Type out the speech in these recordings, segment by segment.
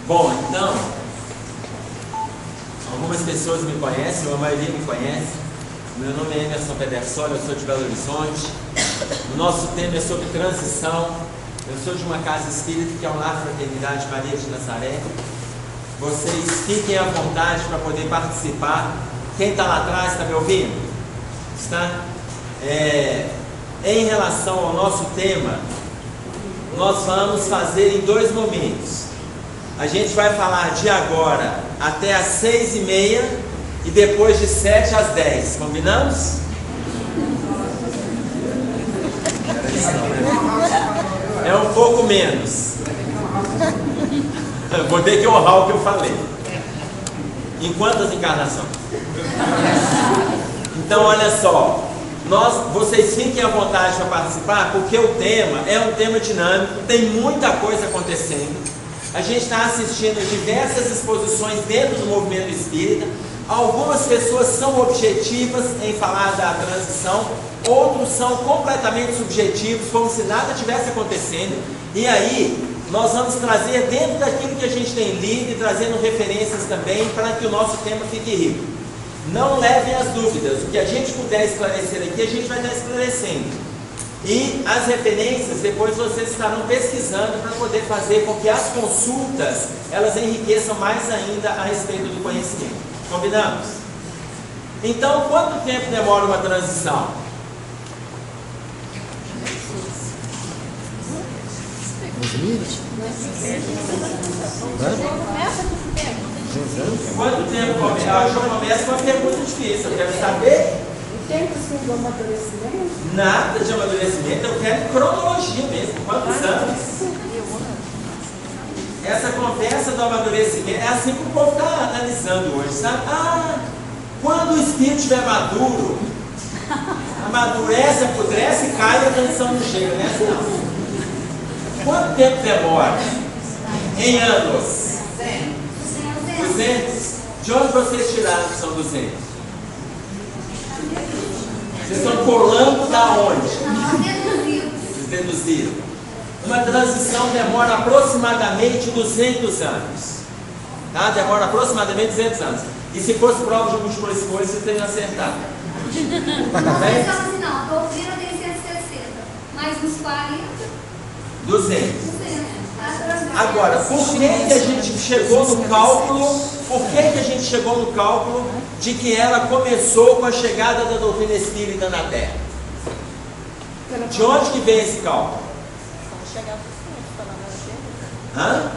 Bom, então, algumas pessoas me conhecem, ou a maioria me conhece. Meu nome é Emerson Pedersoli, eu sou de Belo Horizonte. O nosso tema é sobre transição. Eu sou de uma casa espírita que é o Lar Fraternidade Maria de Nazaré. Vocês fiquem à vontade para poder participar. Quem está lá atrás está me ouvindo? Está? Em relação ao nosso tema, nós vamos fazer em 2 momentos. A gente vai falar de agora até às 6h30 e depois de 7 às 10. Combinamos? É um pouco menos. Vou ter que honrar o que eu falei. Em quantas encarnações? Então, olha só. Vocês fiquem à vontade para participar, porque o tema é um tema dinâmico, tem muita coisa acontecendo. A gente está assistindo diversas exposições dentro do movimento espírita. Algumas pessoas são objetivas em falar da transição, outros são completamente subjetivos, como se nada tivesse acontecendo. E aí, nós vamos trazer dentro daquilo que a gente tem lido e trazendo referências também para que o nosso tema fique rico. Não levem as dúvidas, o que a gente puder esclarecer aqui, a gente vai estar esclarecendo. E as referências, depois vocês estarão pesquisando para poder fazer com que as consultas, elas enriqueçam mais ainda a respeito do conhecimento. Combinamos? Então, quanto tempo demora uma transição? Quanto tempo começa? Eu acho que começa com uma pergunta difícil. Eu quero saber. Tempo do amadurecimento? Nada de amadurecimento, eu quero cronologia mesmo. Quantos anos? Essa conversa do amadurecimento é assim que o povo está analisando hoje, sabe? Quando o espírito estiver maduro, amadurece, apodrece e cai e a transição não chega, né? Não. Quanto tempo demora? Em anos? 200? De onde vocês tiraram que são 200? Vocês estão colando da onde? Vocês deduziram. Uma transição demora aproximadamente 200 anos. Tá? Demora aproximadamente 200 anos. E se fosse prova de múltipla escolha, vocês teriam acertado. Não, a doutrina tem 160, mas nos 40... 200. Agora, por que a gente chegou no cálculo? Por que a gente chegou no cálculo de que ela começou com a chegada da doutrina espírita na Terra? De onde que vem esse cálculo? Hã?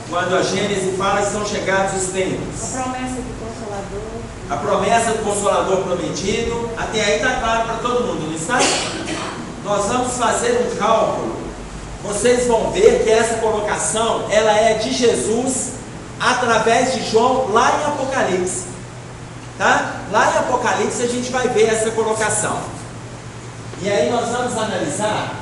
Quando a Gênese fala que são chegados os tempos. A promessa do Consolador. A promessa do Consolador prometido. Até aí está claro para todo mundo, não está? Nós vamos fazer um cálculo. Vocês vão ver que essa colocação, ela é de Jesus através de João lá em Apocalipse. Tá? Lá em Apocalipse a gente vai ver essa colocação. E aí nós vamos analisar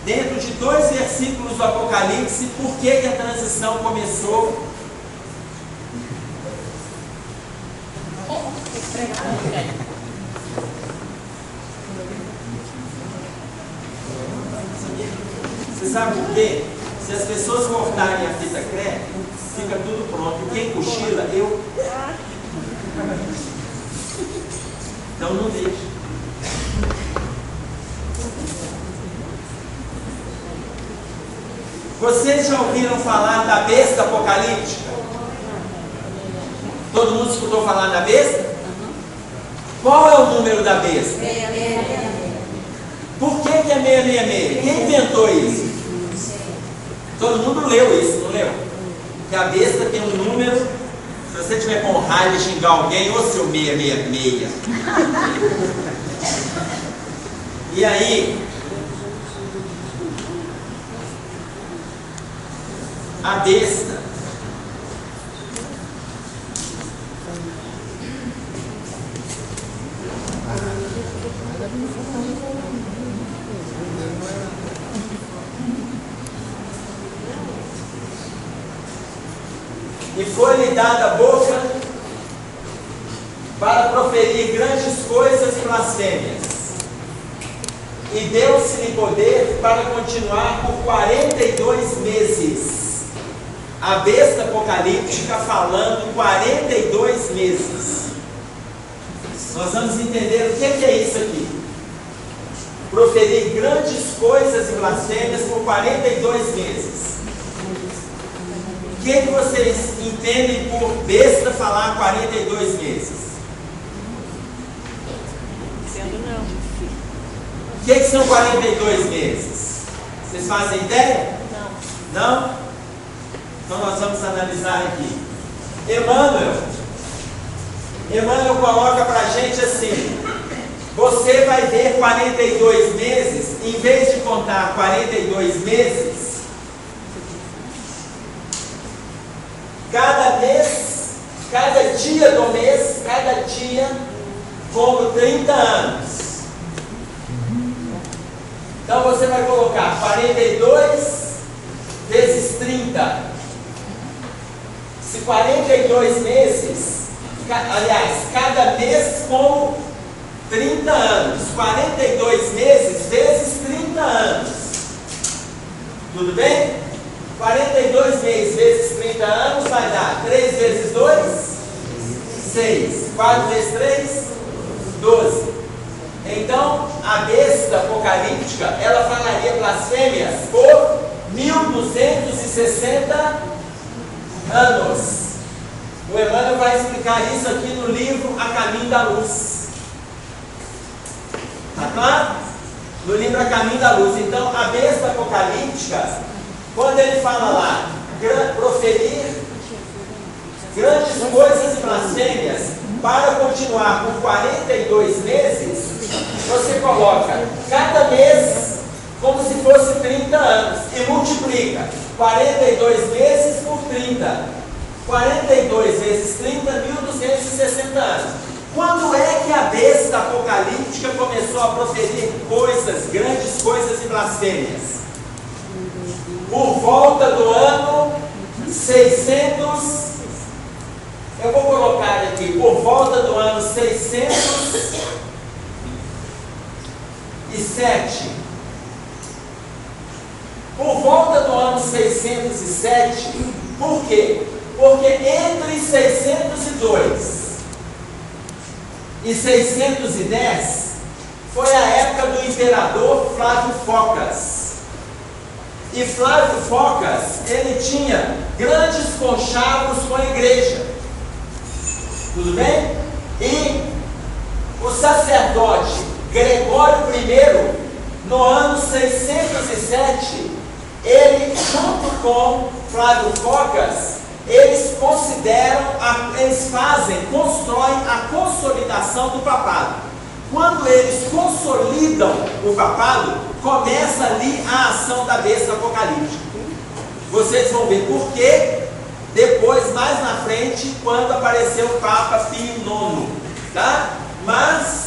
dentro de 2 versículos do Apocalipse por que a transição começou. Você sabe por quê? Se as pessoas cortarem a fita crepe, fica tudo pronto. Quem cochila, eu. Então não deixa. Vocês já ouviram falar da besta apocalíptica? Todo mundo escutou falar da besta? Qual é o número da besta? Por que é 666? Quem inventou isso? Todo mundo leu isso, não leu? Que a besta tem um número. Se você tiver com raiva de xingar alguém, ô seu 666. E aí, a besta e foi-lhe dada a boca para proferir grandes coisas blasfêmias. e deu-se-lhe poder para continuar por 42 meses. A besta apocalíptica falando 42 meses. Nós vamos entender o que é isso aqui. Proferir grandes coisas e blasfêmias por 42 meses. O que vocês entendem por besta falar 42 meses? O que são 42 meses? Vocês fazem ideia? Não? Então nós vamos analisar aqui. Emmanuel coloca para a gente assim: você vai ver 42 meses, em vez de contar 42 meses, cada mês, cada dia do mês, cada dia, como 30 anos. Então você vai colocar 42 vezes 30. Se 42 meses, aliás, cada mês como 30 anos. 42 meses vezes 30 anos. Tudo bem? 42 meses vezes 30 anos vai dar 3 vezes 2, 6. 4 vezes 3, 12. Então, a besta apocalíptica, ela falaria blasfêmias por 1260 anos. O Emmanuel vai explicar isso aqui no livro A Caminho da Luz. Está claro? No livro A Caminho da Luz. Então, a besta apocalíptica, quando ele fala lá, proferir grandes coisas e blasfêmias para continuar por 42 meses, você coloca cada mês como se fosse 30 anos e multiplica 42 meses por 30. 42 vezes 30, 1260 anos. Quando é que a besta apocalíptica começou a proferir coisas, grandes coisas e blasfêmias? Por volta do ano 600. Eu vou colocar aqui, por volta do ano 607. Por volta do ano 607, por quê? Porque entre 602 e 610 foi a época do imperador Flávio Focas. E Flávio Focas, ele tinha grandes conchavos com a igreja. Tudo bem? E o sacerdote Gregório I, no ano 607, ele, junto com Flávio Focas, eles constroem a consolidação do papado. Quando eles consolidam o papado, começa ali a ação da besta apocalíptica. Vocês vão ver por quê depois, mais na frente, quando apareceu o Papa Pio IX, tá? Mas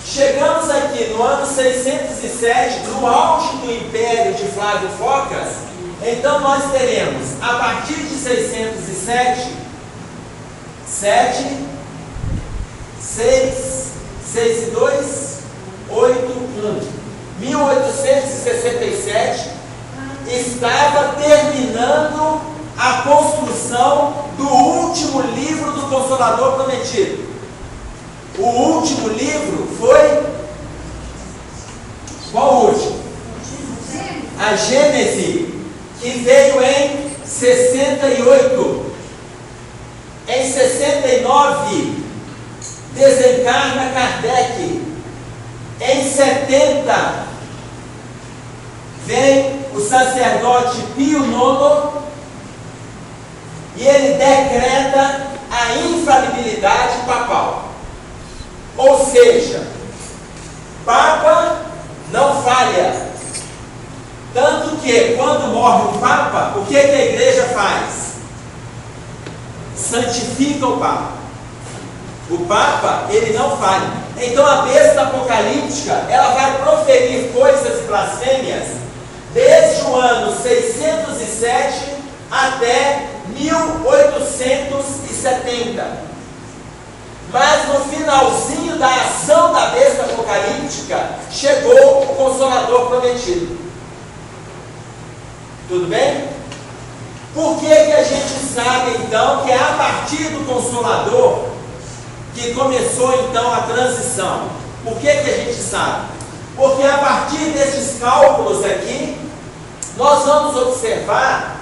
chegamos aqui no ano 607, no auge do império de Flávio Focas. Então nós teremos, a partir de 607, 7, 6 e 2, 8, 1. 1867 estava terminando a construção do último livro do Consolador Prometido. O último livro foi... Qual o último? A Gênese, que veio em 68. Em 69, desencarna Kardec. Em 70, vem o sacerdote Pio IX e ele decreta a infalibilidade papal. Ou seja, Papa não falha. Tanto que, quando morre um Papa, o que a igreja faz? Santifica o Papa. O Papa, ele não falha. Então a besta apocalíptica, ela vai proferir coisas blasfêmias desde o ano 607 até 1870. Mas no finalzinho da ação da besta apocalíptica, chegou o Consolador prometido. Tudo bem? Por que a gente sabe então que é a partir do Consolador que começou então a transição? Por que a gente sabe? Porque a partir desses cálculos aqui, nós vamos observar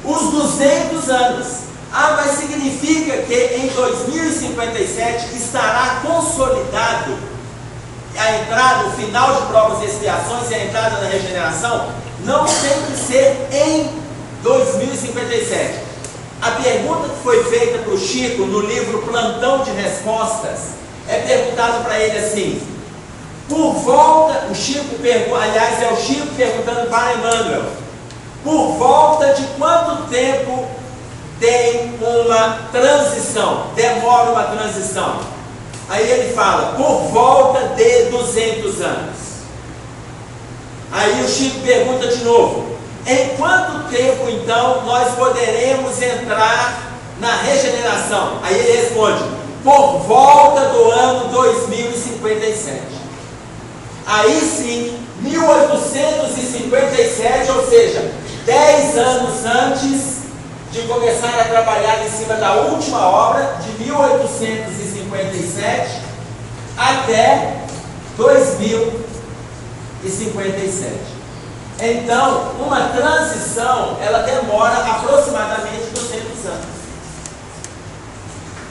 os 200 anos. Ah, mas significa que em 2057 estará consolidado a entrada, o final de provas e expiações e a entrada na regeneração? Não tem que ser em 2057. A pergunta que foi feita para o Chico no livro Plantão de Respostas, é perguntado para ele assim, por volta, o Chico pergunta, aliás é o Chico perguntando para Emmanuel, por volta de quanto tempo tem uma transição, demora uma transição? Aí ele fala, por volta de 200 anos. Aí o Chico pergunta de novo, em quanto tempo então nós poderemos entrar na regeneração? Aí ele responde, por volta do ano 2057. Aí sim, 1857, ou seja, 10 anos antes de começar a trabalhar em cima da última obra, de 1857 até 2057. Então, uma transição, ela demora aproximadamente 200 anos.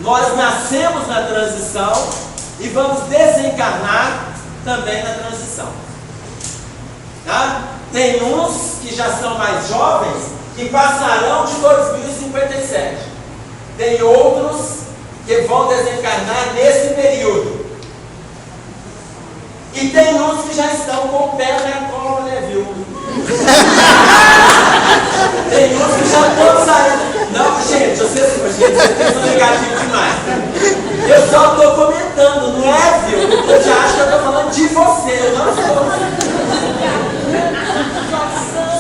Nós nascemos na transição e vamos desencarnar também na transição. Tá? Tem uns que já são mais jovens que passarão de 2057. Tem outros que vão desencarnar nesse período. E tem uns que já estão com o pé na cova, né, viu? Tem uns que já estão saindo. Não, gente, vocês são negativos demais. Eu só estou comentando, não é, viu? Eu já acho que eu estou falando de você, eu não estou.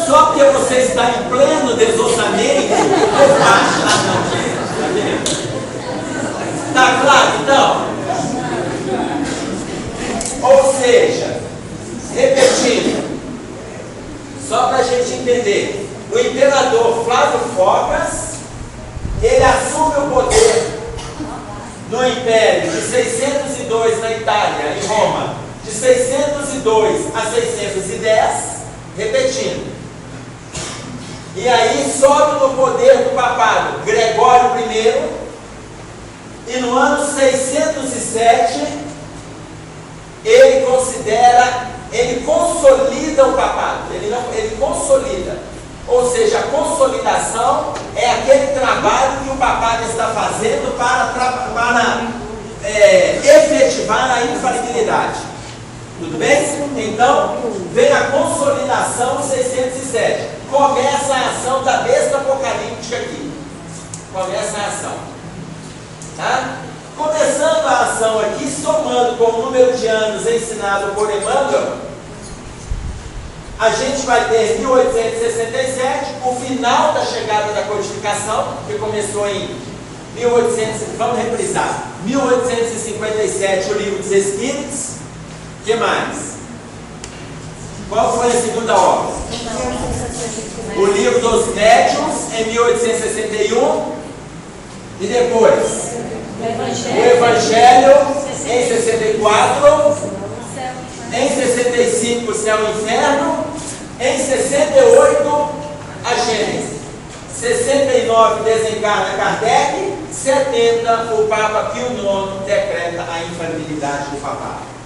Só porque você está em pleno desossamento, eu acho. Ah, não, gente, tá claro, então? Ou seja, repetindo, só para a gente entender, o imperador Flávio Focas, ele assume o poder no Império de 602 na Itália, em Roma, de 602 a 610, repetindo. E aí sobe no poder do papado Gregório I, e no ano 607, ele consolida o papado, ele consolida, ou seja, a consolidação é aquele trabalho que o papado está fazendo para efetivar a infalibilidade. Tudo bem? Então, vem a consolidação 607. Começa a ação da besta apocalíptica aqui. Começa a ação. Tá? Começando a ação aqui, somando com o número de anos ensinado por Emmanuel, a gente vai ter 1867, o final da chegada da codificação, que começou em 1800, vamos reprisar, 1857, o Livro dos Espíritos. O que mais? Qual foi a segunda obra? O Livro dos Médiuns, em 1861. E depois? O Evangelho, em 64. Em 65, o Céu e o Inferno. Em 68, a Gênesis. 69, desencarna Kardec. 70, o Papa Pio IX decreta a infalibilidade do papado.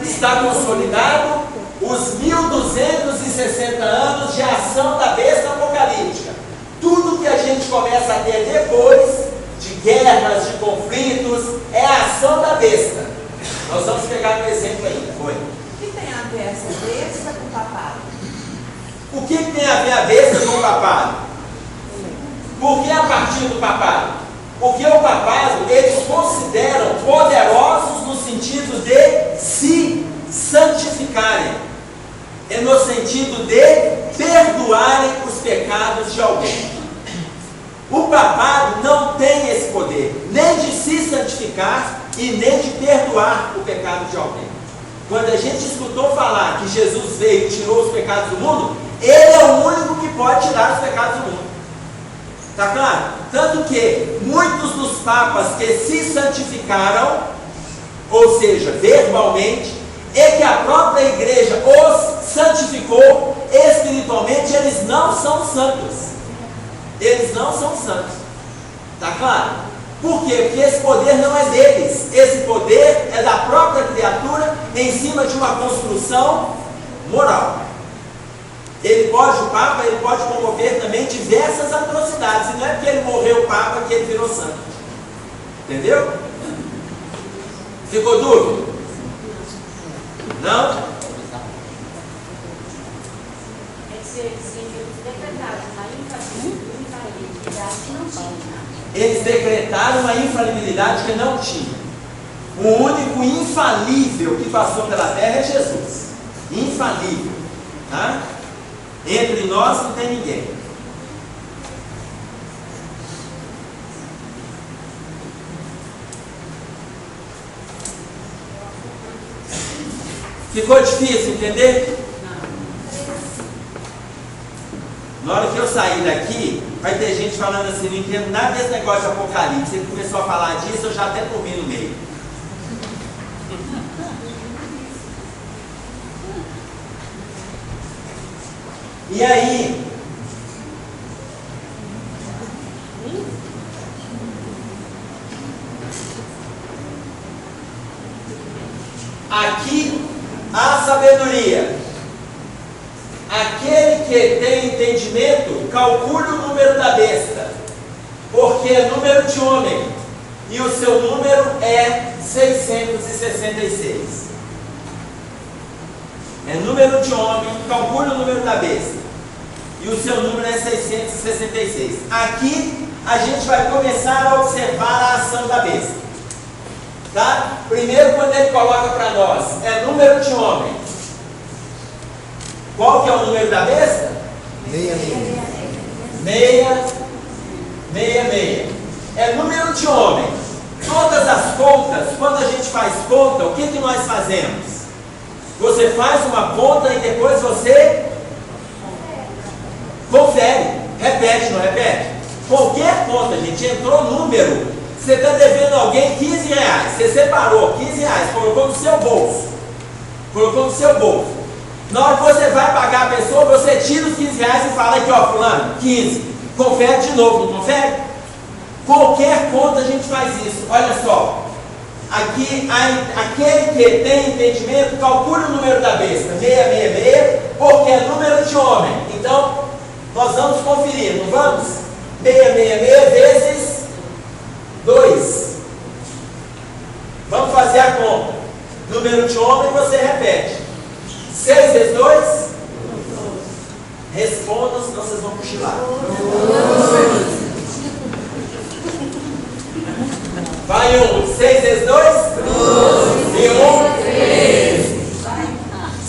Está consolidado os 1260 anos de ação da besta apocalíptica. Tudo que a gente começa a ter depois de guerras, de conflitos, é a ação da besta. Nós vamos pegar um exemplo ainda. Foi. O que tem a ver essa besta com o papado? O que tem a ver a besta com o papado? Por que a partir do papado? Porque o papado, eles consideram poderosos no sentido de se santificarem. É no sentido de perdoarem os pecados de alguém. O papado não tem esse poder, nem de se santificar. santificar e nem de perdoar o pecado de alguém. Quando a gente escutou falar que Jesus veio e tirou os pecados do mundo, Ele é o único que pode tirar os pecados do mundo. Está claro? Tanto que muitos dos papas que se santificaram, ou seja, verbalmente, e que a própria igreja os santificou espiritualmente, eles não são santos. Eles não são santos. Está claro? Por quê? Porque esse poder não é deles. Esse poder é da própria criatura em cima de uma construção moral. Ele pode, o Papa, ele pode promover também diversas atrocidades. E não é porque ele morreu Papa que ele virou santo. Entendeu? Ficou dúvida? Não? Eles decretaram uma infalibilidade que não tinha. O único infalível que passou pela terra é Jesus. Infalível. Tá? Entre nós não tem ninguém. Ficou difícil entender? Na hora que eu sair daqui, vai ter gente falando assim, não entendo nada desse negócio de Apocalipse. Ele começou a falar disso, eu já até dormi no meio. E aí, aqui a sabedoria. Aquele que tem entendimento, calcule o número da besta, porque é número de homem, e o seu número é 666. É número de homem, calcule o número da besta, e o seu número é 666. Aqui a gente vai começar a observar a ação da besta. Tá? Primeiro, quando ele coloca para nós, é número de homem. Qual que é o número da besta? 666. É número de homem. Todas as contas, quando a gente faz conta, o que nós fazemos? Você faz uma conta e depois você confere. Repete, não repete? Qualquer conta, gente, entrou número. Você está devendo alguém 15 reais. Você separou 15 reais, colocou no seu bolso. Colocou no seu bolso. Na hora que você vai pagar a pessoa, você tira os 15 reais e fala aqui, ó, fulano, 15. Confere de novo, não confere? Qualquer conta a gente faz isso. Olha só. Aqui, aquele que tem entendimento, calcule o número da besta. 666, porque é número de homem. Então, nós vamos conferir, não vamos? 666 vezes 2. Vamos fazer a conta. Número de homem, você repete. 6 vezes 2? Respondam, senão vocês vão cochilar. Vai 1. 6 vezes 2? 12. E 1? 13.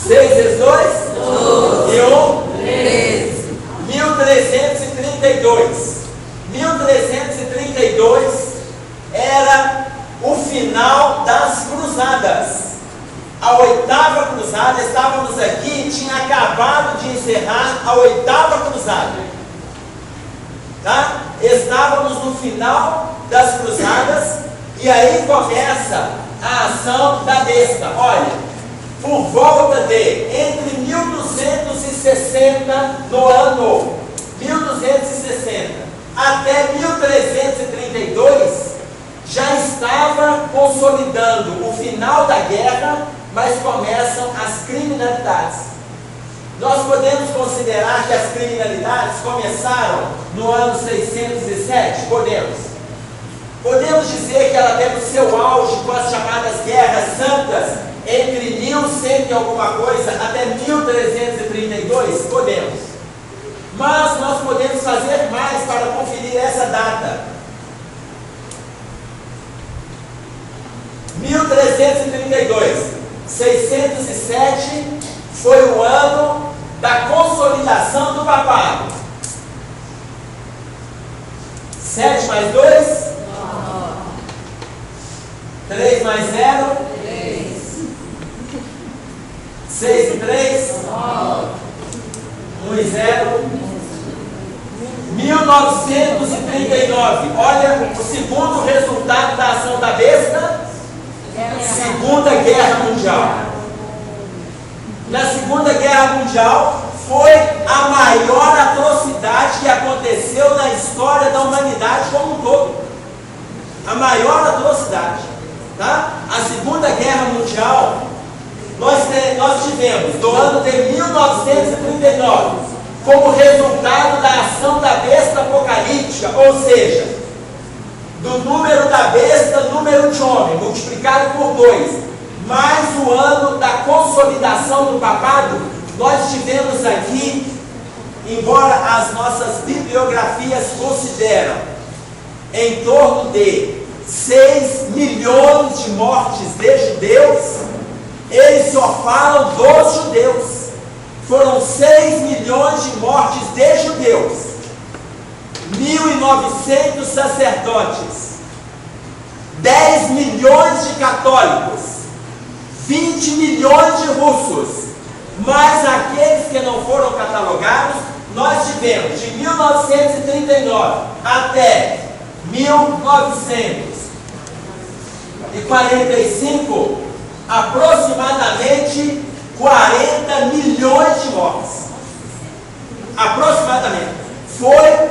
6 vezes 2? 12. E 1? 13. 1332. 1332 era o final das cruzadas. A 8ª cruzada, estávamos aqui, tinha acabado de encerrar a 8ª cruzada. Tá? Estávamos no final das cruzadas e aí começa a ação da besta. Olha, por volta de entre 1260 no ano 1260 até 1332 já estava consolidando o final da guerra, mas começam as criminalidades. Nós podemos considerar que as criminalidades começaram no ano 607? Podemos. Podemos dizer que ela teve o seu auge com as chamadas guerras santas entre 1100 e alguma coisa até 1332? Podemos. Mas nós podemos fazer mais para conferir essa data. 1332, 607 foi o ano da consolidação do papado. 7 mais 2? 3 mais 0? 6 e 3? 1 e 0? 1939. Olha o segundo resultado da ação da besta. Segunda Guerra Mundial. Na Segunda Guerra Mundial foi a maior atrocidade que aconteceu na história da humanidade como um todo. A maior atrocidade, tá? A Segunda Guerra Mundial nós tivemos do ano de 1939 como resultado da ação da besta apocalíptica, ou seja, do número da besta, número de homem, multiplicado por 2, mais o ano da consolidação do papado. Nós tivemos aqui, embora as nossas bibliografias consideram em torno de 6 milhões de mortes de judeus, eles só falam dos judeus. Foram 6 milhões de mortes de judeus, 1.900 sacerdotes, 10 milhões de católicos, 20 milhões de russos, mais aqueles que não foram catalogados. Nós tivemos de 1939 até 1945 aproximadamente 40 milhões de mortes. Aproximadamente. Foi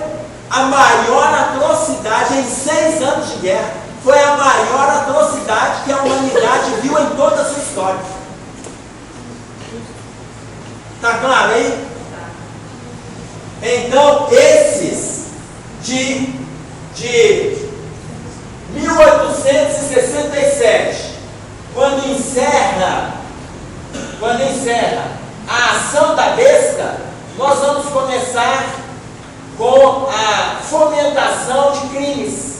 a maior atrocidade em 6 anos de guerra. Foi a maior atrocidade que a humanidade viu em toda a sua história. Está claro aí? Então, esses de 1867, quando encerra a ação da besta, nós vamos começar com a fomentação de crimes.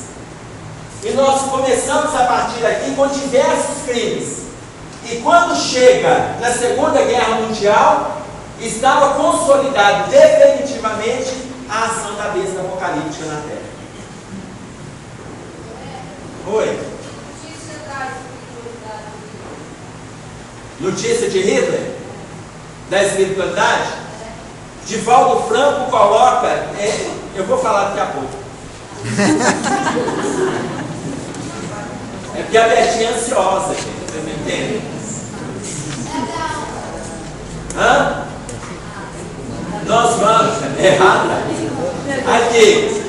E nós começamos a partir daqui com diversos crimes. E quando chega na Segunda Guerra Mundial, estava consolidado definitivamente a ação da besta apocalíptica na Terra. Oi? Notícia de Hitler? Da espiritualidade? Divaldo Franco coloca, eu vou falar daqui a pouco. É porque a Betinha é ansiosa, gente, vocês me entendem? Hã? Nós vamos, errado. Aqui,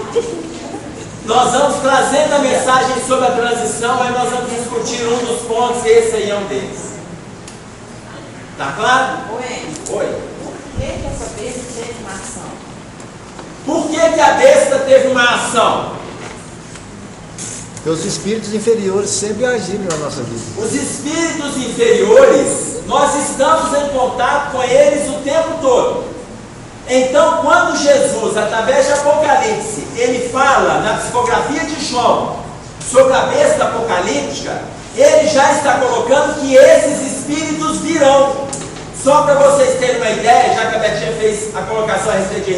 nós vamos trazendo a mensagem sobre a transição, mas nós vamos discutir um dos pontos, esse aí é um deles. Tá claro? Oi. Por que essa besta teve uma ação? Por que a besta teve uma ação? Porque os espíritos inferiores sempre agiram na nossa vida. Os espíritos inferiores, nós estamos em contato com eles o tempo todo. Então, quando Jesus, através de Apocalipse, ele fala na psicografia de João sobre a besta apocalíptica, ele já está colocando que esses espíritos virão. Só para vocês terem uma ideia, já que a Betinha fez a colocação a respeito de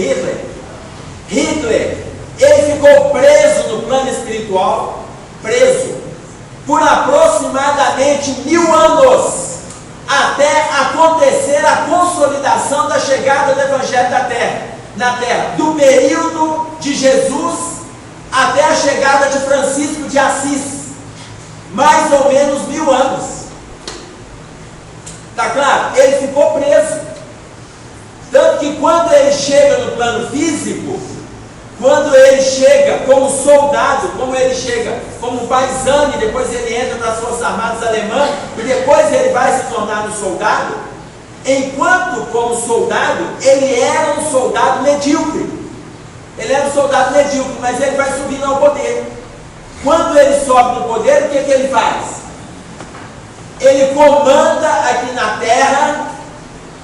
Hitler, ele ficou preso no plano espiritual, por aproximadamente 1000 anos, até acontecer a consolidação da chegada do Evangelho na Terra, do período de Jesus até a chegada de Francisco de Assis, mais ou menos 1000 anos. Está claro? Ele ficou preso. Tanto que quando ele chega no plano físico, quando ele chega como soldado, como ele chega como paisano, e depois ele entra nas Forças Armadas Alemãs, e depois ele vai se tornar um soldado, enquanto como soldado, ele era um soldado medíocre. Ele era um soldado medíocre, mas ele vai subindo ao poder. Quando ele sobe no poder, o que ele faz? Ele comanda aqui na Terra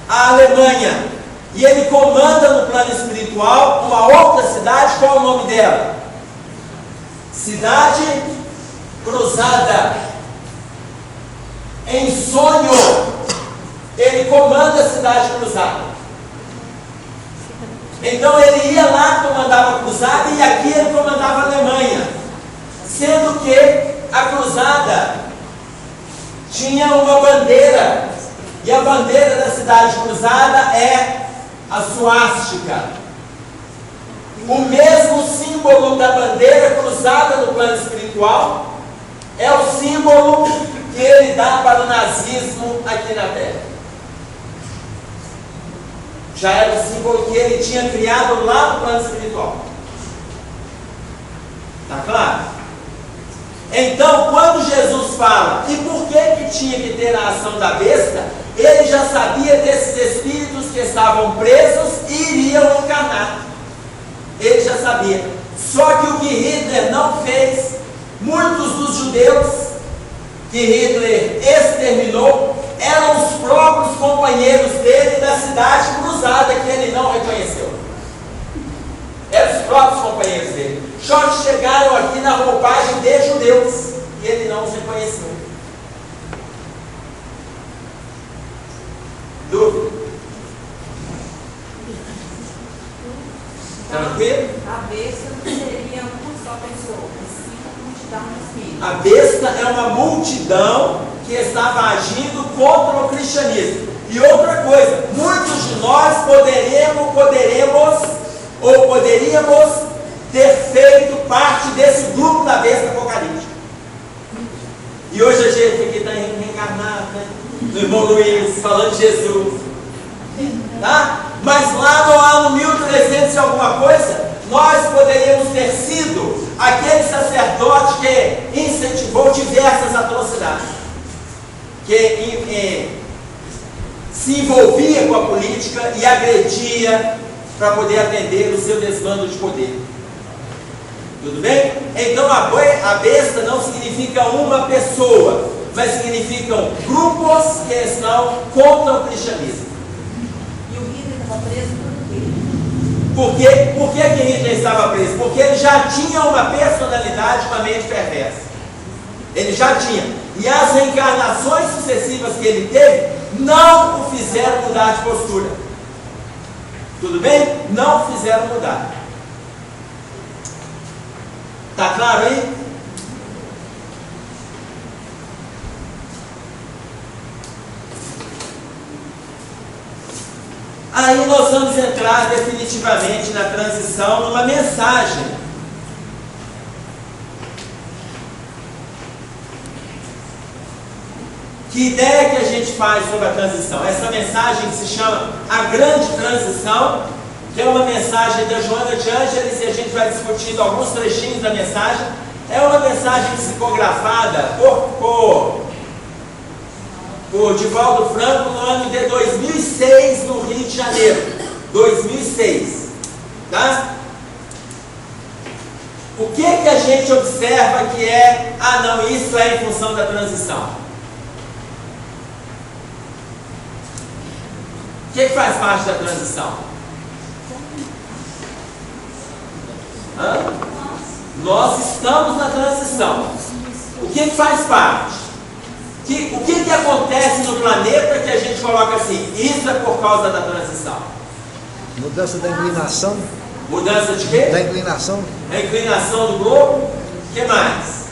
a Alemanha. E ele comanda no plano espiritual uma outra cidade. Qual é o nome dela? Cidade Cruzada. Em sonho, ele comanda a cidade cruzada. Então ele ia lá, comandava a cruzada, e aqui ele comandava a Alemanha. Sendo que a cruzada tinha uma bandeira, e a bandeira da cidade cruzada é a suástica. O mesmo símbolo da bandeira cruzada no plano espiritual é o símbolo que ele dá para o nazismo aqui na Terra. Já era o símbolo que ele tinha criado lá no plano espiritual. Está claro? Então, quando Jesus fala, e por que tinha que ter a ação da besta, ele já sabia desses espíritos que estavam presos e iriam encarnar. Ele já sabia. Só que o que Hitler não fez, muitos dos judeus que Hitler exterminou, eram os próprios companheiros dele da cidade cruzada que ele não reconheceu. Eram os próprios companheiros dele. Só que chegaram aqui na roupagem de judeus e ele não os reconheceu. Dúvida? Tranquilo? A besta não seria uma só pessoa, mas sim uma multidão de espíritos. A besta é uma multidão que estava agindo contra o cristianismo. E outra coisa, muitos de nós poderíamos ter feito parte desse grupo da besta apocalíptica. E hoje a gente aqui está reencarnado, né? No irmão Luiz, falando de Jesus. Tá? Mas lá no ano 1300 e alguma coisa, nós poderíamos ter sido aquele sacerdote que incentivou diversas atrocidades, que se envolvia com a política e agredia para poder atender o seu desvando de poder. Tudo bem? Então a besta não significa uma pessoa, mas significam grupos que estão contra o cristianismo. E o Hitler estava preso por quê? Por que Hitler estava preso? Porque ele já tinha uma personalidade, uma mente perversa. Ele já tinha. E as reencarnações sucessivas que ele teve não o fizeram mudar de postura. Tudo bem? Não o fizeram mudar. Está claro aí? Aí nós vamos entrar definitivamente na transição numa mensagem. Que ideia que a gente faz sobre a transição? Essa mensagem se chama A Grande Transição, que é uma mensagem da Joana de Ângeles, e a gente vai discutindo alguns trechinhos da mensagem. É uma mensagem psicografada por Divaldo Franco no ano de 2006, no Rio de Janeiro. 2006. Tá? O que a gente observa que é, não, isso é em função da transição? O que faz parte da transição? Nós estamos na transição. O que faz parte? O que acontece no planeta que a gente coloca assim? Isso é por causa da transição. Mudança da inclinação. Mudança de quê? Da inclinação. A inclinação do globo. O que mais?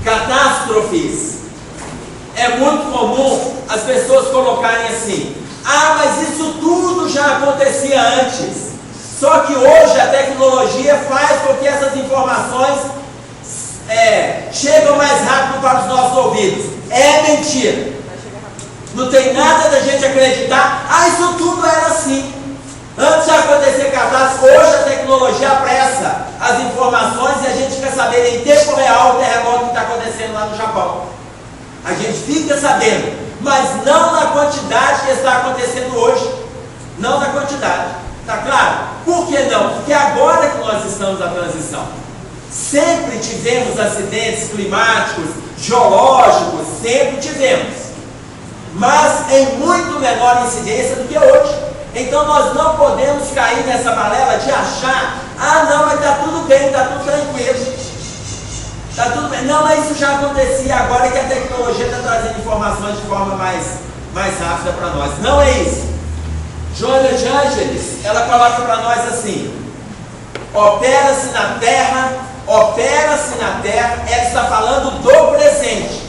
Catástrofes. É muito comum as pessoas colocarem assim: mas isso tudo já acontecia antes. Só que hoje a tecnologia faz com que essas informações chegam mais rápido para os nossos ouvidos. É mentira. Não tem nada da gente acreditar, isso tudo era assim. Antes de acontecer catástrofe, hoje a tecnologia apressa as informações e a gente quer saber em tempo real o terremoto que está acontecendo lá no Japão. A gente fica sabendo, mas não na quantidade que está acontecendo hoje. Não na quantidade. Está claro? Por que não? Porque agora que nós estamos na transição. Sempre tivemos acidentes climáticos, geológicos, sempre tivemos. Mas em muito menor incidência do que hoje. Então nós não podemos cair nessa balela de achar, não, mas está tudo bem, está tudo tranquilo. Está tudo bem. Não, mas isso já acontecia agora que a tecnologia está trazendo informações de forma mais rápida para nós. Não é isso. Joana de Ângeles, ela coloca para nós assim: opera-se na terra, opera-se na terra, ela está falando do presente.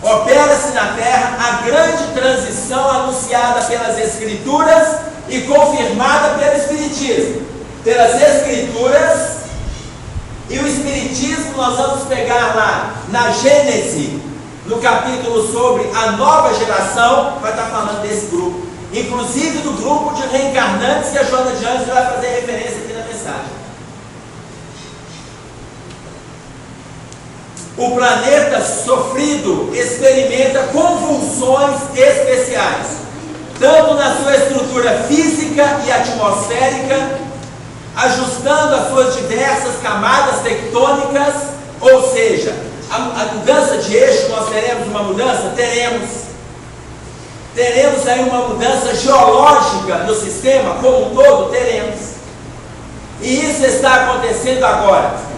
Opera-se na terra a grande transição anunciada pelas Escrituras e confirmada pelo Espiritismo. Pelas Escrituras e o Espiritismo, nós vamos pegar lá na Gênese, no capítulo sobre a nova geração, vai estar falando desse grupo, inclusive do grupo de reencarnantes que a Joana de Anjos vai fazer referência aqui na mensagem. O planeta sofrido experimenta convulsões especiais, tanto na sua estrutura física e atmosférica, ajustando as suas diversas camadas tectônicas, ou seja, a mudança de eixo, nós teremos uma mudança? Teremos aí uma mudança geológica no sistema como um todo? Teremos. E isso está acontecendo agora.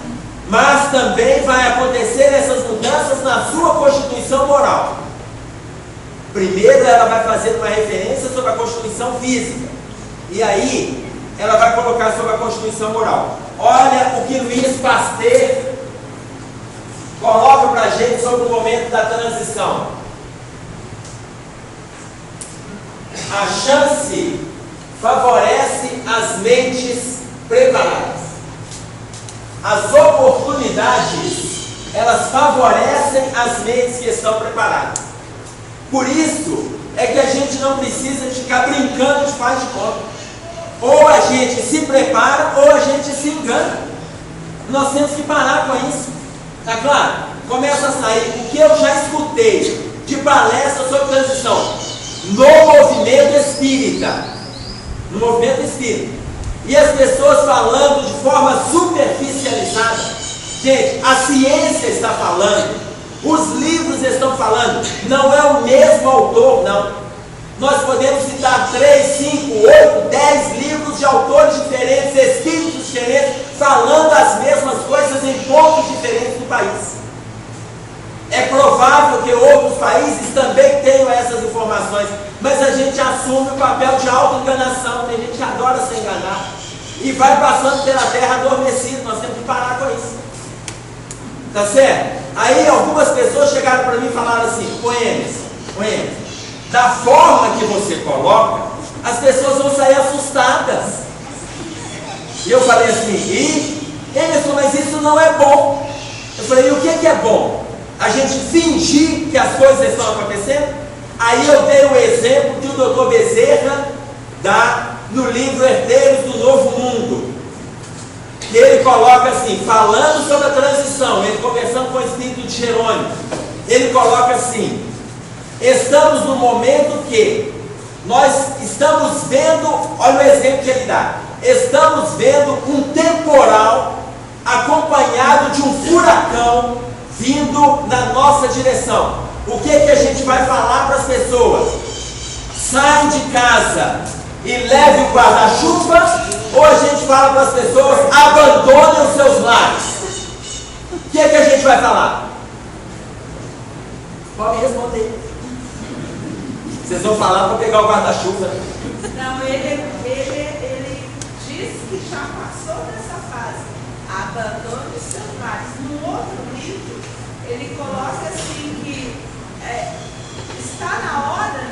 Mas também vai acontecer essas mudanças na sua constituição moral. Primeiro ela vai fazer uma referência sobre a constituição física. E aí ela vai colocar sobre a constituição moral. Olha o que Luiz Pasteur coloca para a gente sobre o momento da transição. A chance favorece as mentes preparadas. As oportunidades, elas favorecem as mentes que estão preparadas. Por isso é que a gente não precisa de ficar brincando de faz de conta. Ou a gente se prepara ou a gente se engana. Nós temos que parar com isso. Tá claro? Começa a sair o que eu já escutei de palestra sobre transição no movimento espírita. No movimento espírita. E as pessoas falando de forma superficializada. Gente, a ciência está falando, os livros estão falando, não é o mesmo autor, não. Nós podemos citar 3, 5, 8, 10 livros de autores diferentes, espíritos diferentes, falando as mesmas coisas em pontos diferentes do país. É provável que outros países também tenham essas informações, mas a gente assume o papel de auto-enganação. Tem gente que adora se enganar e vai passando pela terra adormecido. Nós temos que parar com isso. Tá certo? Aí algumas pessoas chegaram para mim e falaram assim: Emerson, da forma que você coloca, as pessoas vão sair assustadas. E eu falei assim: Emerson, mas isso não é bom. Eu falei: e o que é bom? A gente fingir que as coisas estão acontecendo? Aí eu dei o exemplo que o Dr. Bezerra dá no livro Herdeiros do Novo Mundo, que ele coloca assim, falando sobre a transição, ele conversando com o espírito de Jerônimo, ele coloca assim: estamos no momento que nós estamos vendo, olha o exemplo que ele dá, estamos vendo um temporal acompanhado de um furacão vindo na nossa direção. O que a gente vai falar para as pessoas? Saem de casa e leve o guarda-chuva, ou a gente fala para as pessoas: abandonem os seus lares? O que a gente vai falar? Pode responder. Vocês vão falar para pegar o guarda-chuva? Não, ele diz que já passou dessa fase. Abandone os seus lares. No outro livro, ele coloca assim que está na hora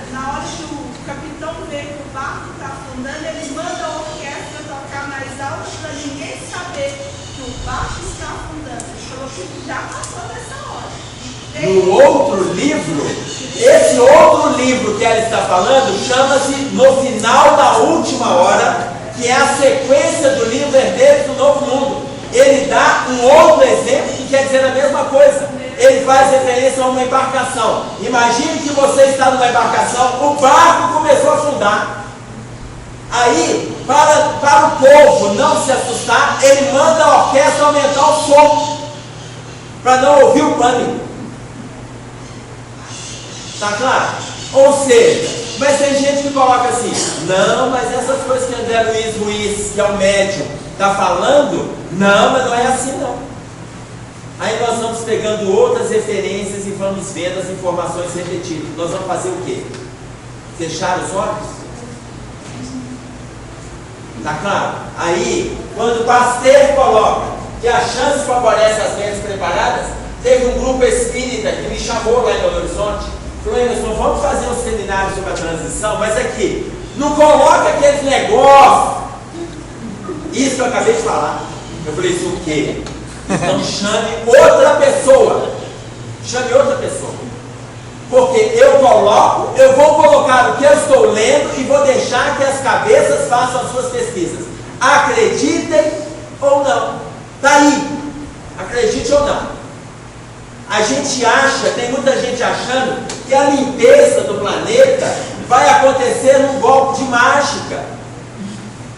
que o capitão vê que o barco está afundando, ele manda a orquestra tocar mais alto para ninguém saber que o barco está afundando. Ele falou que já passou dessa hora. No outro livro, esse outro livro que ela está falando chama-se No Final da Última Hora, que é a sequência do livro Herdeiros do Novo Mundo. Ele dá um outro exemplo que quer dizer a mesma coisa. Ele faz referência a uma embarcação. Imagine que você está numa embarcação, o barco começou a afundar. Aí, para o povo não se assustar, ele manda a orquestra aumentar o som, para não ouvir o pânico. Tá claro? Ou seja, mas tem gente que coloca assim: não, mas essas coisas que André Luiz Ruiz, que é o médium, está falando, não, mas não é assim não. Aí nós vamos pegando outras referências e vamos vendo as informações repetidas. Nós vamos fazer o quê? Fechar os olhos? Tá claro? Aí, quando o Pasteur coloca que a chance favorece as mentes preparadas. Teve um grupo espírita que me chamou lá em Belo Horizonte, falou: Emerson, vamos fazer um seminário sobre a transição, mas aqui, não coloca aqueles negócios. Isso que eu acabei de falar. Eu falei: isso o quê? Então chame outra pessoa. Chame outra pessoa. Porque eu vou colocar o que eu estou lendo e vou deixar que as cabeças façam as suas pesquisas. Acreditem ou não. Está aí. Acredite ou não. A gente acha, tem muita gente achando que a limpeza do planeta vai acontecer num golpe de mágica.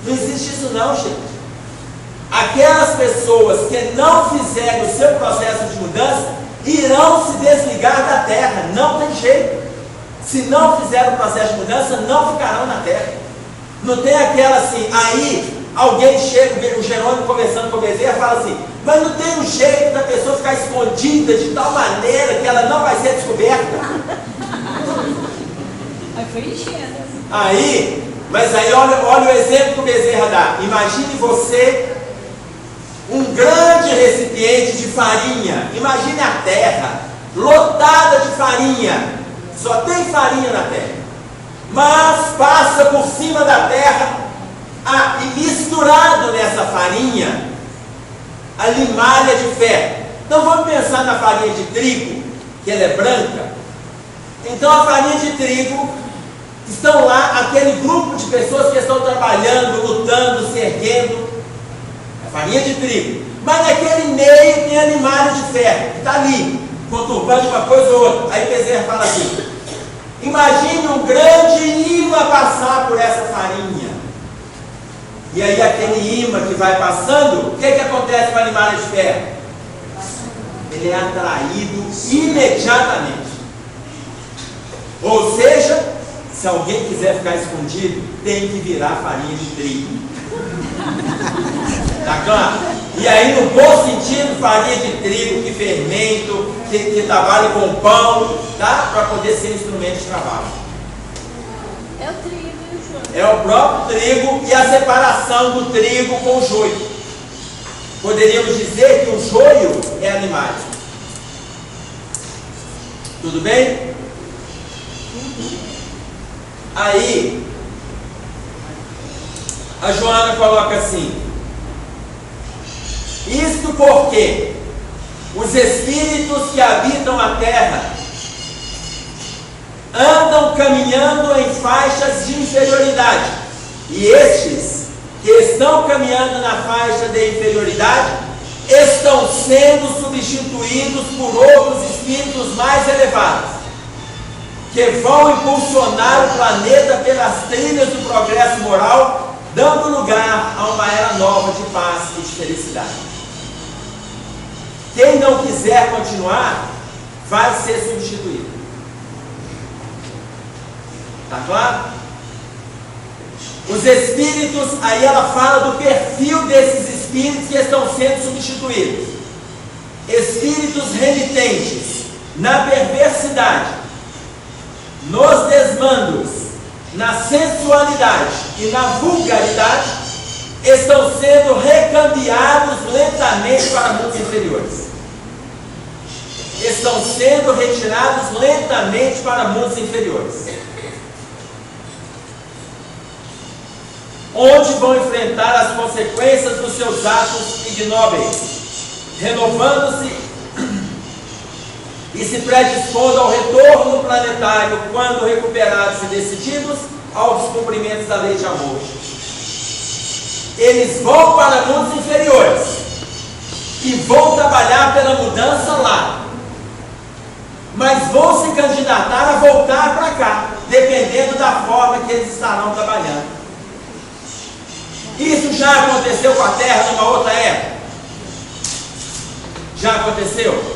Não existe isso não, gente. Aquelas pessoas que não fizerem o seu processo de mudança irão se desligar da terra. Não tem jeito. Se não fizerem o processo de mudança, não ficarão na terra. Não tem aquela assim, aí alguém chega, o Jerônimo conversando com o Bezerra, fala assim: mas não tem um jeito da pessoa ficar escondida de tal maneira que ela não vai ser descoberta. Aí foi enchendo. Mas aí olha o exemplo que o Bezerra dá. Imagine você um grande recipiente de farinha. Imagine a terra lotada de farinha. Só tem farinha na terra. Mas passa por cima da terra e misturado nessa farinha a limalha de ferro. Então vamos pensar na farinha de trigo, que ela é branca. Então a farinha de trigo, estão lá aquele grupo de pessoas que estão trabalhando, lutando, se erguendo. A farinha de trigo. Mas naquele meio tem a limalha de ferro, que está ali, conturbando uma coisa ou outra. Aí Bezerra fala assim: imagine um grande imã passar por essa farinha. E aí aquele imã que vai passando, o que acontece com a limalha de ferro? Ele é atraído imediatamente. Ou seja, se alguém quiser ficar escondido, tem que virar farinha de trigo. Tá claro? E aí, no bom sentido, farinha de trigo, que fermento, que trabalha com pão, tá? Para poder ser instrumento de trabalho. É o trigo e o joio. É o próprio trigo e a separação do trigo com o joio. Poderíamos dizer que o joio é animais. Tudo bem? Aí, a Joana coloca assim: isto porque os espíritos que habitam a terra andam caminhando em faixas de inferioridade, e estes que estão caminhando na faixa de inferioridade estão sendo substituídos por outros espíritos mais elevados, que vão impulsionar o planeta pelas trilhas do progresso moral, dando lugar a uma era nova de paz e de felicidade. Quem não quiser continuar, vai ser substituído. Tá claro? Os espíritos, aí ela fala do perfil desses espíritos que estão sendo substituídos. Espíritos renitentes na perversidade, nos desmandos, na sensualidade e na vulgaridade, estão sendo recambiados lentamente para mundos inferiores. Estão sendo retirados lentamente para mundos inferiores, onde vão enfrentar as consequências dos seus atos ignóbeis, renovando-se e se predispondo ao retorno planetário quando recuperados e decididos aos descumprimentos da lei de amor. Eles vão para mundos inferiores e vão trabalhar pela mudança lá, mas vão se candidatar a voltar para cá, dependendo da forma que eles estarão trabalhando. Isso já aconteceu com a Terra numa outra época? Já aconteceu?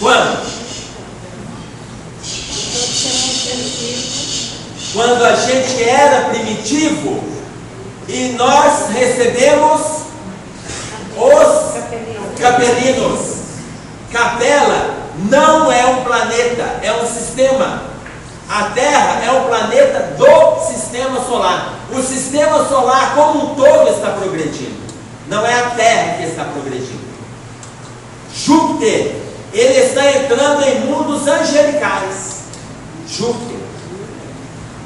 Quando? Quando a gente era primitivo e nós recebemos os capelinos. Capela não é um planeta, é um sistema. A Terra é um planeta do sistema solar. O sistema solar como um todo está progredindo. Não é a Terra que que está progredindo. Júpiter, ele está entrando em mundos angelicais. Júpiter.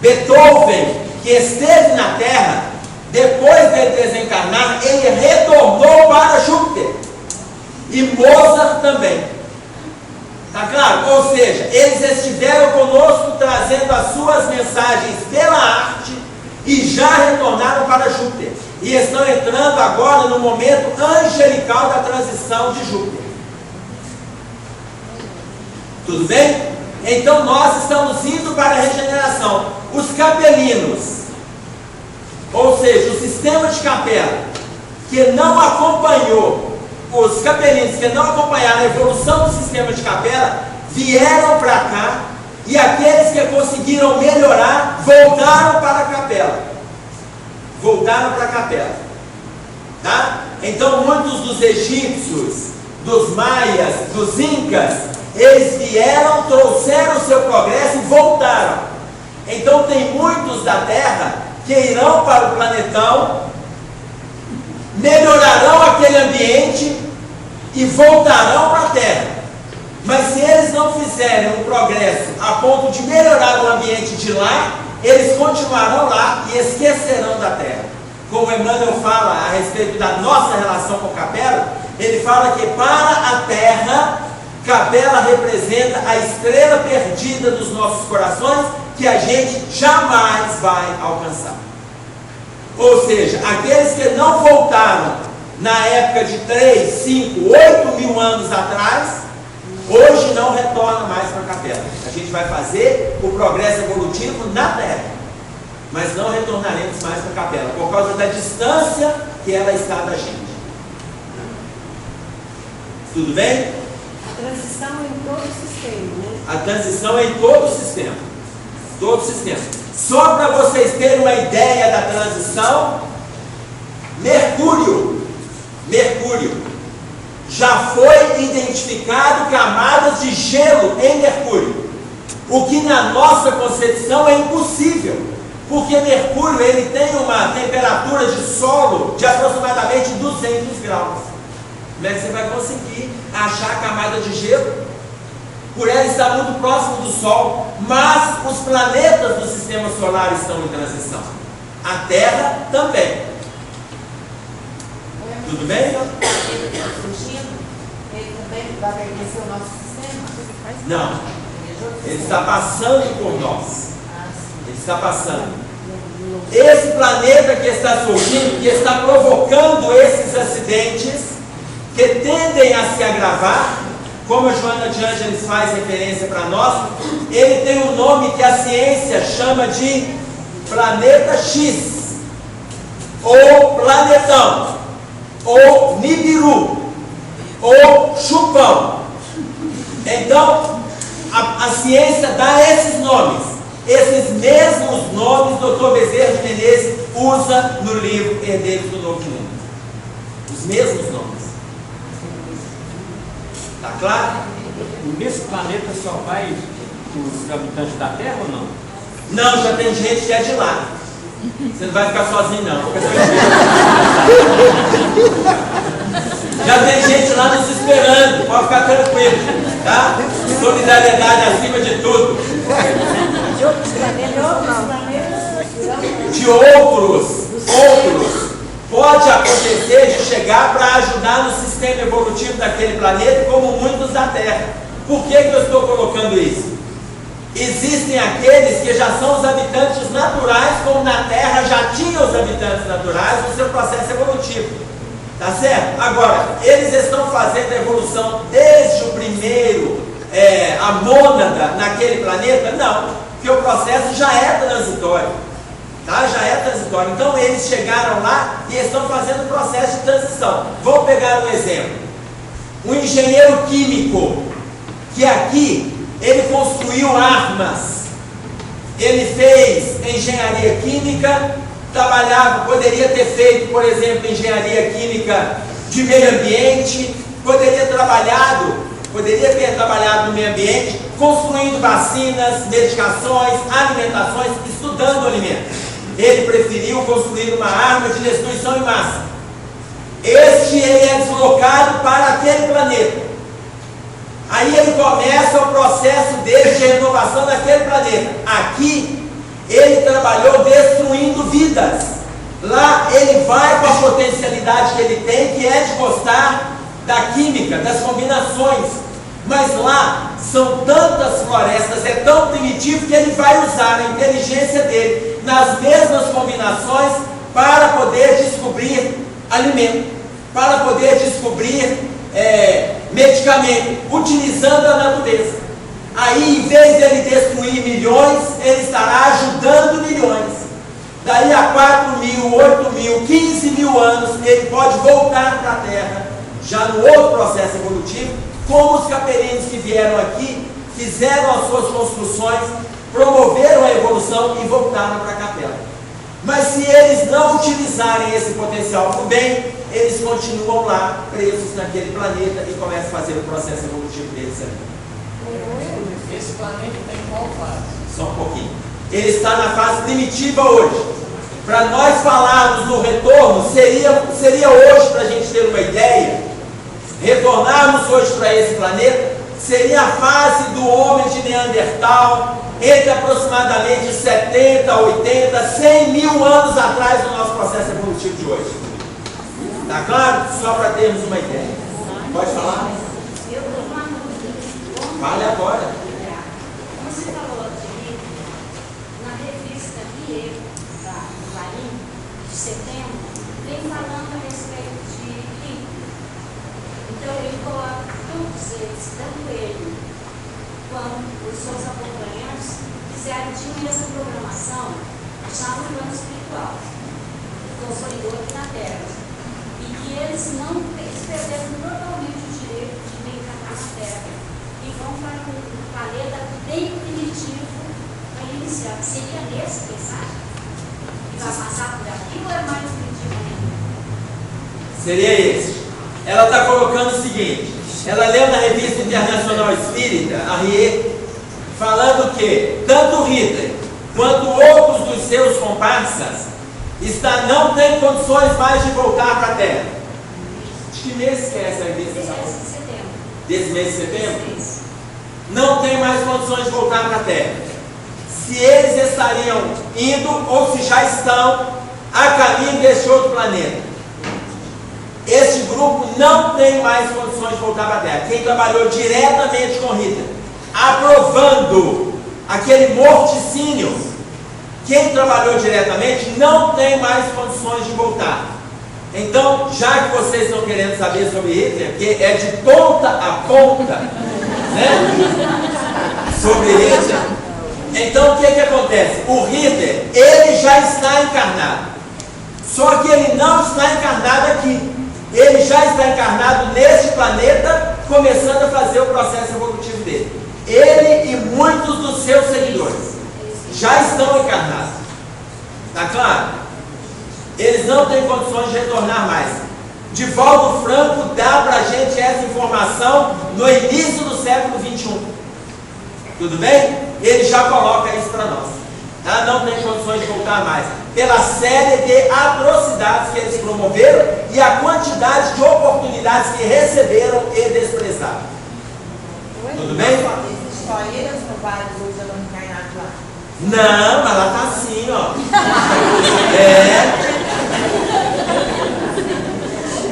Beethoven, que esteve na Terra, depois de desencarnar, ele retornou para Júpiter. E Mozart também. Está claro? Ou seja, eles estiveram conosco trazendo as suas mensagens pela arte e já retornaram para Júpiter. E estão entrando agora no momento angelical da transição de Júpiter. Tudo bem? Então nós estamos indo para a regeneração. Os capelinos, ou seja, o sistema de capela, que não acompanhou, os capelinos que não acompanharam a evolução do sistema de capela, vieram para cá, e aqueles que conseguiram melhorar, voltaram para a capela. Voltaram para a capela. Tá? Então muitos dos egípcios, dos maias, dos incas, eles vieram, trouxeram o seu progresso e voltaram. Então tem muitos da Terra que irão para o planetão, melhorarão aquele ambiente e voltarão para a Terra. Mas se eles não fizerem um progresso a ponto de melhorar o ambiente de lá, eles continuarão lá e esquecerão da Terra. Como Emmanuel fala a respeito da nossa relação com Capela, ele fala que para a Terra, Capela representa a estrela perdida dos nossos corações, que a gente jamais vai alcançar. Ou seja, aqueles que não voltaram na época de 3, 5, 8 mil anos atrás, hoje não retornam mais para a Capela. A gente vai fazer o progresso evolutivo na Terra, mas não retornaremos mais para a Capela, por causa da distância que ela está da gente. Tudo bem? A transição em todo o sistema, né? A transição é em todo o sistema. Todo o sistema. Só para vocês terem uma ideia da transição, Mercúrio já foi identificado camadas de gelo em Mercúrio, o que na nossa concepção é impossível, porque Mercúrio ele tem uma temperatura de solo de aproximadamente 200 graus. Como é que você vai conseguir achar a camada de gelo? Por ela estar muito próximo do Sol, mas os planetas do sistema solar estão em transição. A Terra também. Tudo bem? Ele também vai pertencer ao nosso sistema? Não. Ele está passando por nós. Ele está passando. Esse planeta que está surgindo, que está provocando esses acidentes, que tendem a se agravar, como a Joana de Ângeles faz referência para nós, ele tem um nome que a ciência chama de planeta X, ou planetão, ou Nibiru, ou chupão. Então, a ciência dá esses nomes. Esses mesmos nomes Dr. Bezerra de Menezes usa no livro Herdeiros do Novo Mundo. Os mesmos nomes. Está claro? Nesse planeta só vai os habitantes da Terra ou não? Não, já tem gente que é de lá. Você não vai ficar sozinho não. Já tem gente lá nos esperando. Pode ficar tranquilo, tá? Solidariedade acima de tudo. De outros. Pode acontecer de chegar para ajudar no sistema evolutivo daquele planeta, como muitos da Terra. Por que eu estou colocando isso? Existem aqueles que já são os habitantes naturais, como na Terra já tinham os habitantes naturais no seu processo evolutivo. Tá certo? Agora, eles estão fazendo a evolução desde o primeiro, a mônada naquele planeta? Não, porque o processo já é transitório. Tá? Já é transitório. Então eles chegaram lá e estão fazendo o processo de transição. Vou pegar um exemplo. Um engenheiro químico, que aqui ele construiu armas, ele fez engenharia química, trabalhava, poderia ter feito, por exemplo, engenharia química de meio ambiente, poderia ter trabalhado no meio ambiente, construindo vacinas, medicações, alimentações, estudando alimentos. Ele preferiu construir uma arma de destruição em massa. Ele é focado para aquele planeta. Aí ele começa o processo dele de renovação daquele planeta. Aqui, ele trabalhou destruindo vidas. Lá, ele vai com a potencialidade que ele tem, que é de gostar da química, das combinações. Mas lá, são tantas florestas, é tão primitivo que ele vai usar a inteligência dele nas mesmas combinações para poder descobrir alimento, para poder descobrir medicamento, utilizando a natureza. Aí, em vez de ele destruir milhões, ele estará ajudando milhões. Daí a 4.000, 8.000, 15.000 anos, ele pode voltar para a Terra, já no outro processo evolutivo, como os caperinos que vieram aqui, fizeram as suas construções, promoveram a evolução e voltaram para a capela. Mas se eles não utilizarem esse potencial para o bem, eles continuam lá, presos naquele planeta e começam a fazer o processo evolutivo deles ali. Esse planeta tem qual fase? Só um pouquinho. Ele está na fase primitiva hoje. Para nós falarmos no retorno, seria hoje, para a gente ter uma ideia, retornarmos hoje para esse planeta, seria a fase do homem de Neandertal, entre aproximadamente 70, 80, 100 mil anos atrás do nosso processo evolutivo de hoje. Está claro? Só para termos uma ideia. Pode falar? Eu tenho uma dúvida. Fale agora. Você falou de na revista Rie, da Clarim, de setembro, vem falando a respeito de livro. Então ele coloca todos eles, tanto ele quanto os seus acompanhantes, tinham essa programação já no plano espiritual, consolidou aqui na Terra. E que eles perderam totalmente o direito de reencarnar na Terra e vão para um planeta bem primitivo para iniciar. Seria nesse mensagem? Que vai passar por aqui ou é mais primitivo ainda? Seria esse. Ela está colocando o seguinte: ela leu na Revista Internacional Espírita, a RIE, falando que tanto Hitler quanto outros dos seus comparsas não têm condições mais de voltar para a Terra. De que mês que é essa revista? Desse mês de setembro. Desse mês de setembro? Não tem mais condições de voltar para a Terra. Se eles estariam indo ou se já estão a caminho deste outro planeta. Este grupo não tem mais condições de voltar para a Terra. Quem trabalhou diretamente com Hitler, aprovando aquele morticínio, quem trabalhou diretamente não tem mais condições de voltar. Então, já que vocês estão querendo saber sobre Hitler, que é de ponta a ponta, né? Sobre Hitler, então o que acontece? O Hitler, ele já está encarnado, só que ele não está encarnado aqui. Ele já está encarnado neste planeta, começando a fazer o processo evolutivo dele. Ele e muitos dos seus seguidores já estão encarnados. Está claro? Eles não têm condições de retornar mais. Divaldo Franco dá para a gente essa informação no início do século XXI. Tudo bem? Ele já coloca isso para nós. Tá? Não tem condições de voltar mais. Pela série de atrocidades que eles promoveram e a quantidade de oportunidades que receberam e desprezaram. Tudo bem? Só eles no bairro usando encarnado lá. Não, mas lá tá assim, ó.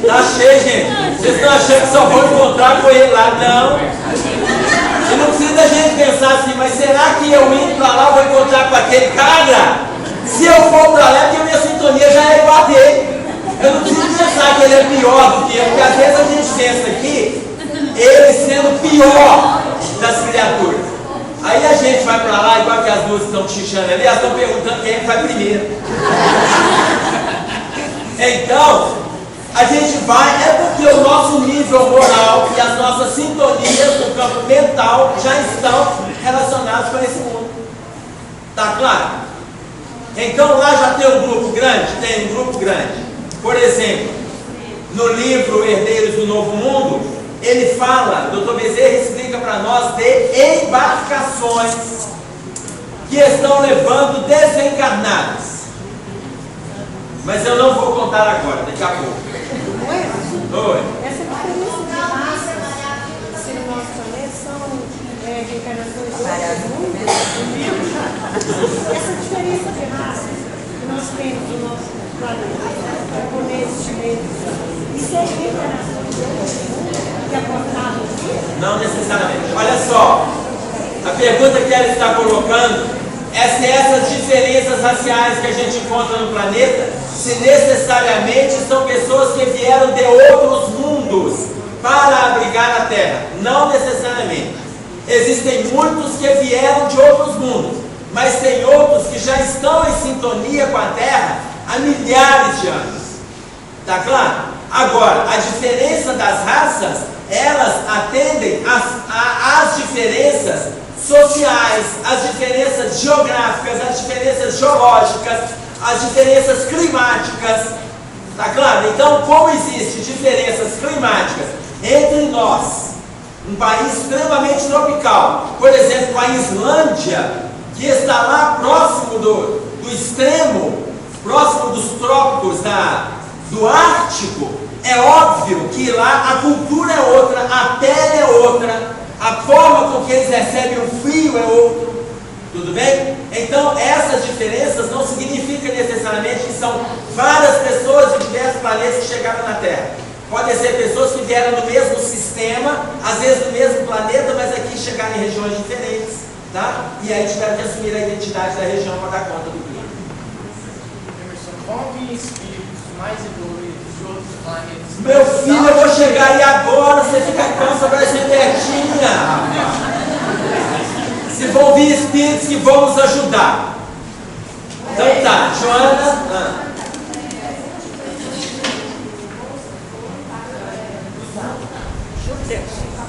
Tá cheio, gente. Vocês estão achando que só vão encontrar com ele lá? Não. E não precisa da gente pensar assim, mas será que eu indo pra lá vou encontrar com aquele cara? Se eu for pra lá, é porque a minha sintonia já é igual a dele. Eu não preciso pensar que ele é pior do que eu, porque às vezes a gente pensa aqui, ele sendo pior das criaturas. Aí a gente vai pra lá, igual que as duas estão xixando ali, elas estão perguntando quem é que vai primeiro. Então, a gente vai, é porque o nosso nível moral e as nossas sintonias no campo mental já estão relacionados com esse mundo. Tá claro? Então lá já tem um grupo grande? Tem um grupo grande. Por exemplo, no livro Herdeiros do Novo Mundo, ele fala, Dr. Bezerra explica para nós de embarcações que estão levando desencarnados. Mas eu não vou contar agora, daqui a pouco. Oi. Essa Essa diferença de raça que nós temos no nosso planeta, japoneses, chineses, isso é internacional que é aportado aqui? Não necessariamente. Olha só, a pergunta que ela está colocando é se essas diferenças raciais que a gente encontra no planeta, se necessariamente são pessoas que vieram de outros mundos para abrigar na Terra. Não necessariamente. Existem muitos que vieram de outros mundos, mas tem outros que já estão em sintonia com a Terra há milhares de anos. Tá claro? Agora, a diferença das raças, elas atendem às diferenças sociais, às diferenças geográficas, às diferenças geológicas, às diferenças climáticas. Tá claro? Então, como existem diferenças climáticas entre nós, um país extremamente tropical, por exemplo, a Islândia, que está lá próximo do extremo, próximo dos trópicos do Ártico, é óbvio que lá a cultura é outra, a pele é outra, a forma com que eles recebem o frio é outro. Tudo bem? Então, essas diferenças não significam necessariamente que são várias pessoas de diversos planetas que chegaram na Terra. Podem ser pessoas que vieram do mesmo sistema, às vezes do mesmo planeta, mas aqui chegaram em regiões diferentes, tá? E aí tiveram que assumir a identidade da região para dar conta do clima. Emerson, qual que espíritos mais evoluídos de outros planetas? Meu filho, eu vou chegar aí agora, você fica cansa para ser pertinha. Se vão vir espíritos que vão nos ajudar. Então tá, Joana.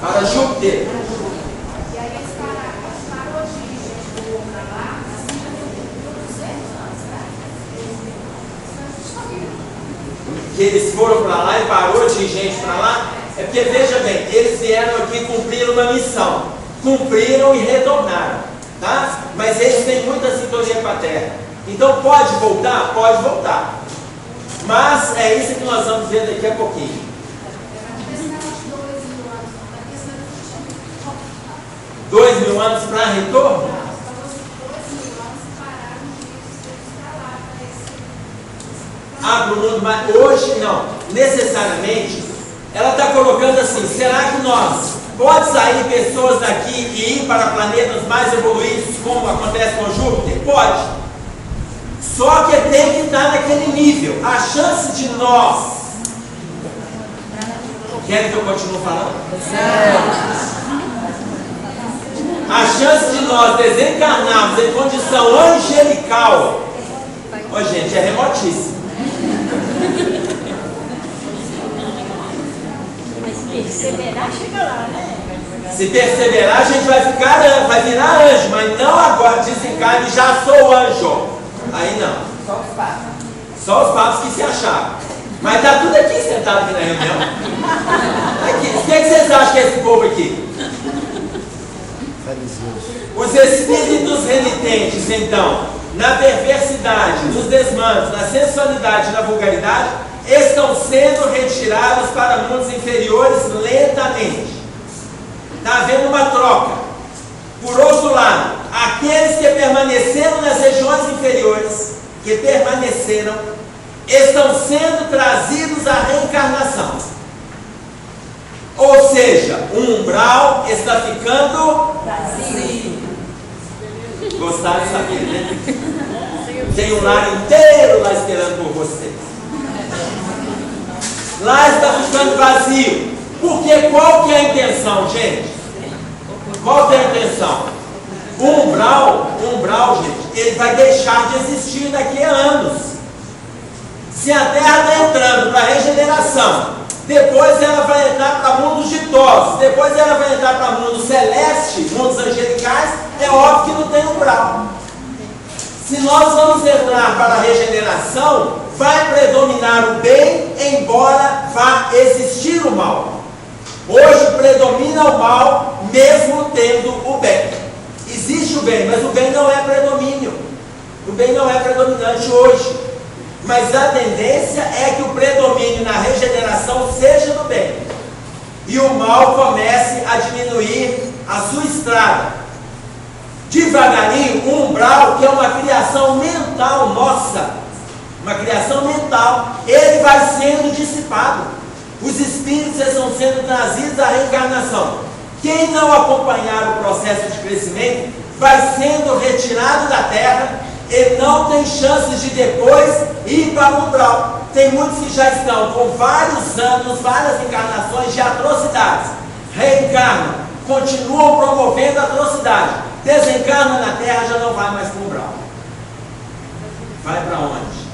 Para Júpiter. E aí eles pararam de voar para lá, assim, por 200 anos, né? Que eles foram para lá e parou de ir gente para lá. É porque, veja bem, eles vieram aqui cumprir uma missão. Cumpriram e retornaram, tá? Mas eles têm muita sintonia com a Terra. Então pode voltar? Pode voltar. Mas é isso que nós vamos ver daqui a pouquinho. 2.000 anos para retorno? Para o mundo, mas hoje não. Necessariamente, ela está colocando assim: será que nós pode sair pessoas daqui e ir para planetas mais evoluídos, como acontece com Júpiter? Pode. Só que tem que estar naquele nível. A chance de nós. Querem que eu continue falando? A chance de nós desencarnarmos em condição angelical, ó gente, é remotíssima. Mas perseverar, chega lá, né? Se perseverar, a gente vai virar anjo, mas não agora, desencarne e já sou anjo. Aí não. Só os papos que se acharam. Mas tá tudo aqui sentado aqui na reunião. Aqui. O que vocês acham que é esse povo aqui? Os espíritos renitentes, então, na perversidade, nos desmandos, na sensualidade e na vulgaridade, estão sendo retirados para mundos inferiores lentamente. Está havendo uma troca. Por outro lado, aqueles que permaneceram nas regiões inferiores, que permaneceram, estão sendo trazidos à reencarnação. Ou seja, o umbral está ficando vazio. Gostaram de saber, né? Tem um lar inteiro lá esperando por vocês. Lá está ficando vazio. Porque qual que é a intenção, gente? Qual que é a intenção? O umbral, gente, ele vai deixar de existir daqui a anos. Se a Terra está entrando para a regeneração, depois ela vai entrar para mundos ditosos, depois ela vai entrar para mundos celestes, mundos angelicais, é óbvio que não tem umbral. Se nós vamos entrar para a regeneração, vai predominar o bem, embora vá existir o mal. Hoje predomina o mal, mesmo tendo o bem. Existe o bem, mas o bem não é predomínio. O bem não é predominante hoje. Mas a tendência é que o predomínio na regeneração seja do bem. E o mal comece a diminuir a sua estrada. devagarinho, um umbral, que é uma criação mental nossa, uma criação mental, ele vai sendo dissipado. Os espíritos estão sendo trazidos à reencarnação. Quem não acompanhar o processo de crescimento vai sendo retirado da Terra e não tem chances de depois ir para o umbral. Tem muitos que já estão com vários anos, várias encarnações de atrocidades, reencarnam, continuam promovendo atrocidade, desencarna na Terra, já não vai mais para o umbral. Vai para onde?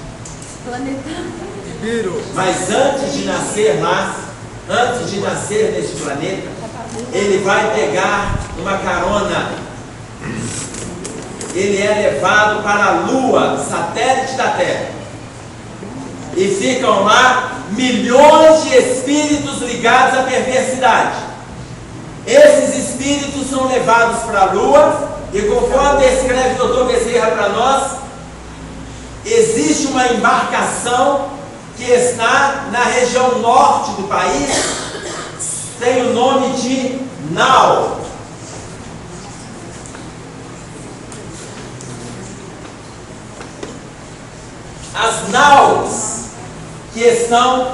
Mas antes de nascer lá, antes de nascer neste planeta, ele vai pegar uma carona. Ele é levado para a Lua, satélite da Terra, e ficam lá milhões de espíritos ligados à perversidade. Esses espíritos são levados para a Lua, e conforme descreve o Dr. Bezerra para nós, existe uma embarcação que está na região norte do país, tem o nome de nau. As naus que estão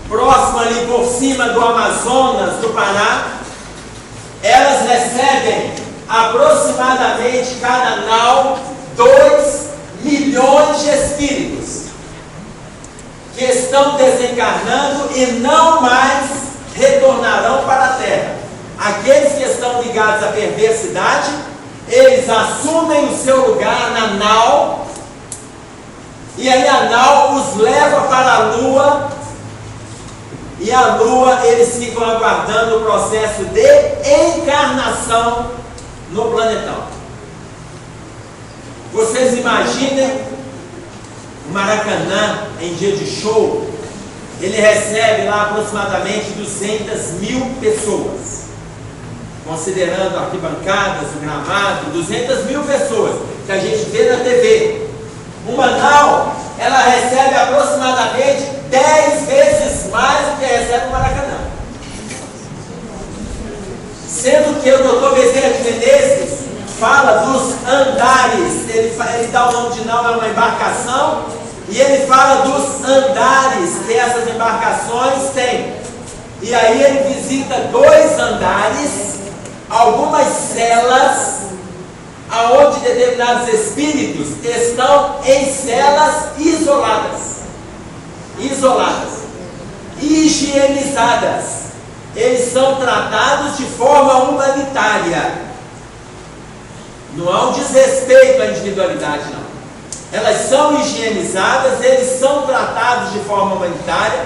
próximas ali por cima do Amazonas, do Pará, elas recebem aproximadamente cada nau 2 milhões de espíritos que estão desencarnando e não mais retornarão para a Terra. Aqueles que estão ligados à perversidade, eles assumem o seu lugar na nau, e aí a nau os leva para a Lua, e a Lua eles ficam aguardando o processo de encarnação no planetão. Vocês imaginem o Maracanã em dia de show, ele recebe lá aproximadamente 200 mil pessoas, considerando arquibancadas, o gramado, 200 mil pessoas que a gente vê na TV. Uma nau, ela recebe aproximadamente 10 vezes mais do que recebe o Maracanã. Sendo que o Dr. Bezerra de Menezes fala dos andares, ele dá o nome de nau, é uma embarcação, e ele fala dos andares que essas embarcações têm. E aí ele visita 2 andares, algumas celas, aonde determinados espíritos estão em celas isoladas, higienizadas. Eles são tratados de forma humanitária. Não há um desrespeito à individualidade, não. Elas são higienizadas, eles são tratados de forma humanitária,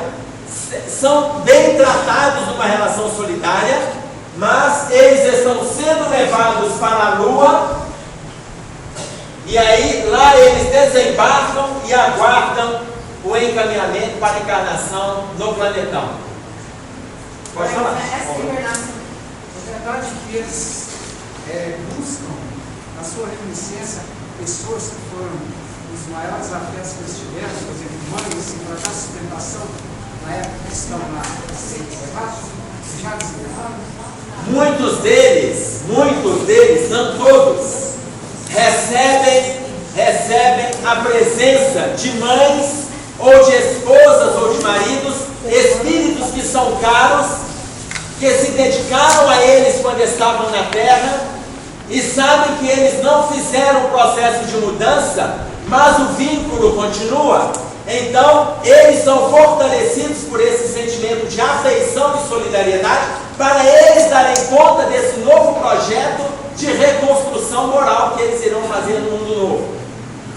são bem tratados numa relação solidária, mas eles estão sendo levados para a Lua, e aí lá eles desembarcam e aguardam o encaminhamento para a encarnação no planetão. Pode falar. Essa encarnação. A verdade é que eles buscam, na sua reminiscência, pessoas que foram os maiores afetos que eles tiveram, por exemplo, mães, para dar sustentação na época que estão na seita, já desencarnaram. Muitos deles, não todos, recebem a presença de mães, ou de esposas, ou de maridos, espíritos que são caros, que se dedicaram a eles quando estavam na Terra, e sabem que eles não fizeram o processo de mudança, mas o vínculo continua. Então, eles são fortalecidos por esse sentimento de afeição e solidariedade, para eles darem conta desse novo projeto de reconstrução moral que eles irão fazer no mundo novo.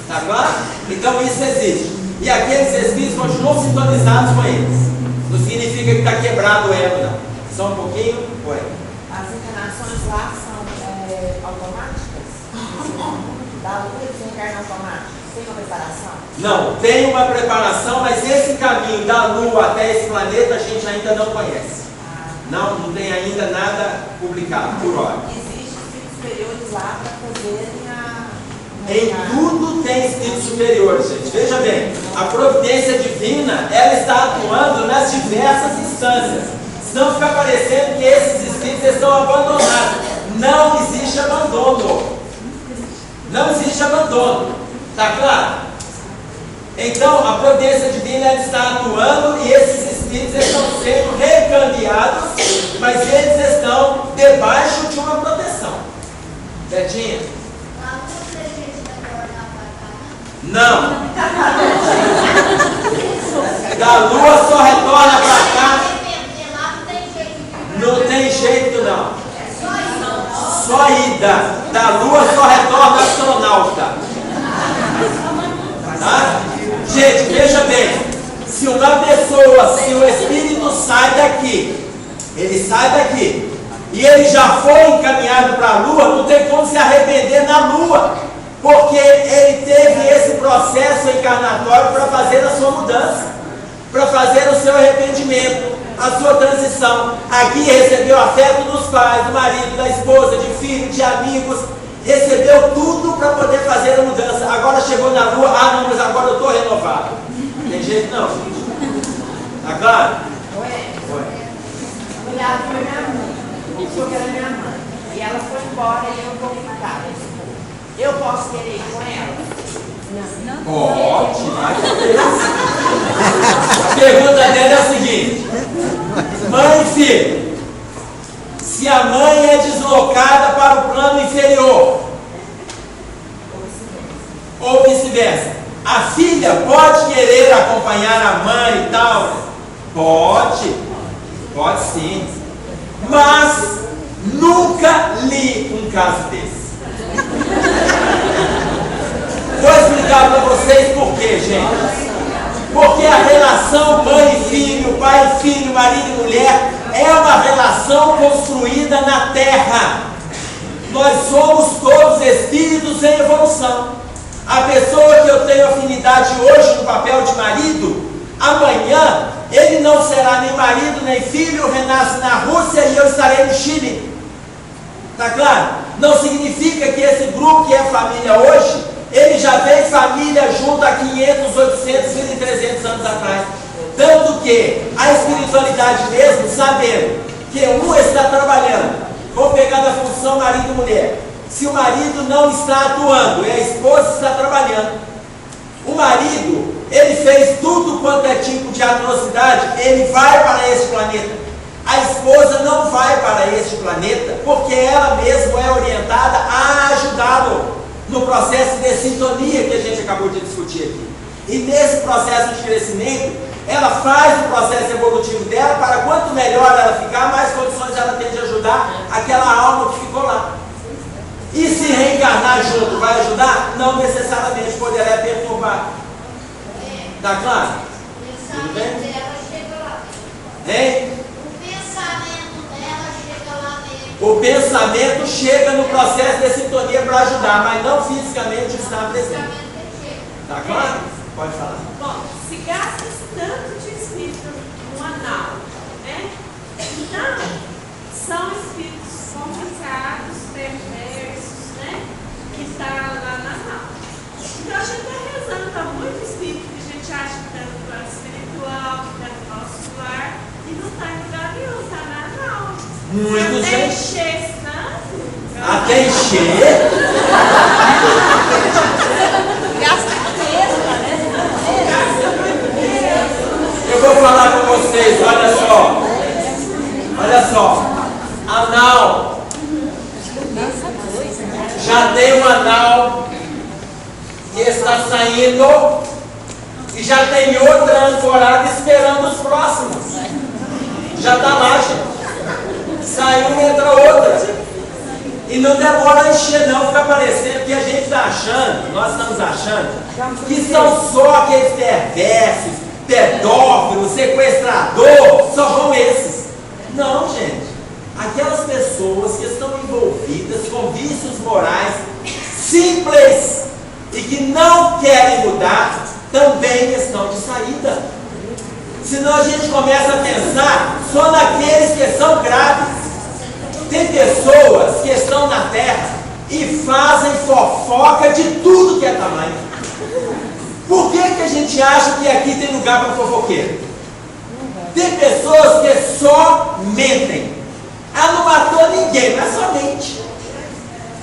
Está claro? Então isso existe. E aqueles espíritos continuam sintonizados com eles. Não significa que está quebrado o ego, não. Só um pouquinho. Oi. As encarnações lá são automáticas? Da Lua eles encarnam automáticos? Tem uma preparação? Não, tem uma preparação, mas esse caminho da Lua até esse planeta a gente ainda não conhece. Não tem ainda nada publicado por hora. Existem espíritos superiores lá para fazerem Em tudo tem espíritos superiores, gente. Veja bem, a providência divina, ela está atuando nas diversas instâncias. Senão fica parecendo que esses espíritos estão abandonados. Não existe abandono. Não existe abandono. Está claro? Então, a providência divina está atuando e esses espíritos estão sendo recambiados, mas eles estão debaixo de uma proteção. Betinha? Não. Da lua só retorna para cá. Não tem jeito não. Só ida. Da lua só retorna astronauta. Tá? Gente, veja bem. Se uma pessoa, se o espírito sai daqui, ele sai daqui e ele já foi encaminhado para a lua, não tem como se arrepender na lua, porque ele teve esse processo encarnatório para fazer a sua mudança, para fazer o seu arrependimento, a sua transição. Aqui recebeu afeto dos pais, do marido, da esposa, de filho, de amigos, recebeu tudo para poder fazer a mudança. Agora chegou na lua, não, mas agora eu estou renovado. Tem jeito não. Tá claro? Oi. A mulher foi minha mãe, pensou que era minha mãe, e ela foi embora e eu vou ficar. Eu posso querer ir com ela? Pode, a pergunta dela é a seguinte: mãe e filho, se a mãe é deslocada para o plano inferior, ou vice-versa, a filha pode querer acompanhar a mãe e tal? Pode sim, mas nunca li um caso desse. Vou explicar para vocês por quê, gente. Porque a relação mãe e filho, pai e filho, marido e mulher é uma relação construída na terra. Nós somos todos espíritos em evolução. A pessoa que eu tenho afinidade hoje no papel de marido, amanhã ele não será nem marido nem filho, renasce na Rússia e eu estarei no Chile. Tá claro? Não significa que esse grupo que é família hoje, ele já veio família junto há 500, 800, 1.300 anos atrás. Tanto que a espiritualidade mesmo, sabendo que um está trabalhando, vou pegar da função marido e mulher. Se o marido não está atuando e a esposa está trabalhando, o marido, ele fez tudo quanto é tipo de atrocidade, ele vai para esse planeta. A esposa não vai para este planeta porque ela mesma é orientada a ajudá-lo no processo de sintonia que a gente acabou de discutir aqui. E nesse processo de crescimento, ela faz o processo evolutivo dela para quanto melhor ela ficar, mais condições ela tem de ajudar aquela alma que ficou lá. E se reencarnar junto vai ajudar? Não necessariamente, poderá perturbar. Tá claro? Tudo bem? Hein? O pensamento chega no processo de sintonia para ajudar, mas não fisicamente está presente. Tá claro? Pode falar. Bom, se gasta tanto de espírito no anal, né? Então, são espíritos complicados, perversos, né? Que estão lá na anal. Então a gente está rezando para muito espírito que a gente acha que está no plano espiritual, que está no nosso lar, e não está em lugar nenhum, está na anal. Muito até gente. encher tanto. Até encher? Eu vou falar com vocês, olha só, anal, já tem um anal que está saindo e já tem outra ancorada esperando os próximos, já está lá, gente. Saiu, entra outra. E não demora a encher não, fica parecendo que a gente está achando, nós estamos achando, que são só aqueles perversos, pedófilos, sequestrador, só vão esses. Não, gente. Aquelas pessoas que estão envolvidas com vícios morais simples e que não querem mudar, também estão de saída. Senão a gente começa a pensar só naqueles que são graves. Tem pessoas que estão na terra e fazem fofoca de tudo que é tamanho. Por que a gente acha que aqui tem lugar para fofoqueiro? Tem pessoas que só mentem. Não matou ninguém, mas só mente.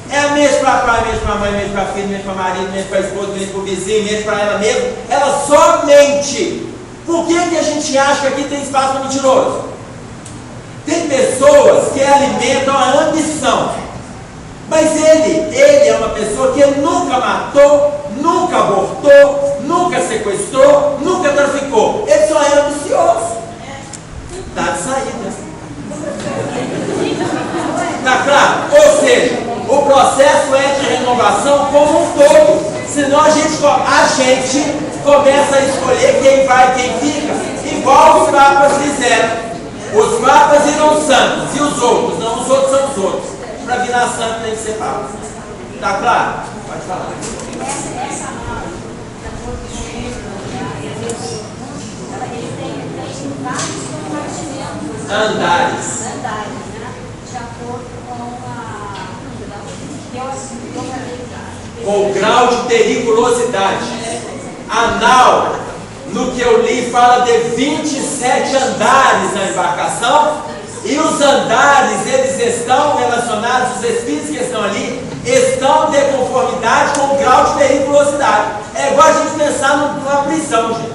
É a mesma para pai, mesmo para mãe, mesmo para filho, mesmo para marido, mesmo para esposa, mesmo para o vizinho, mesmo para ela mesma. Ela só mente. Por que a gente acha que aqui tem espaço para mentiroso? Tem pessoas que alimentam a ambição. Mas ele é uma pessoa que nunca matou, nunca abortou, nunca sequestrou, nunca traficou. Ele só é ambicioso. Está de saída. Está claro? Ou seja, o processo é de renovação como um todo. Senão a gente começa a escolher quem vai e quem fica, igual os papas fizeram. Os papas irão santos e os outros, não, os outros são os outros. Para virar santo tem que ser papa. Está claro? Pode falar. Essa nova da posição, ele tem vários compartimentos. Andares. Né? De acordo com o grau de periculosidade. Anal, no que eu li, fala de 27 andares na embarcação. E os andares, eles estão relacionados, os espíritos que estão ali, estão de conformidade com o grau de periculosidade. É igual a gente pensar numa prisão, gente.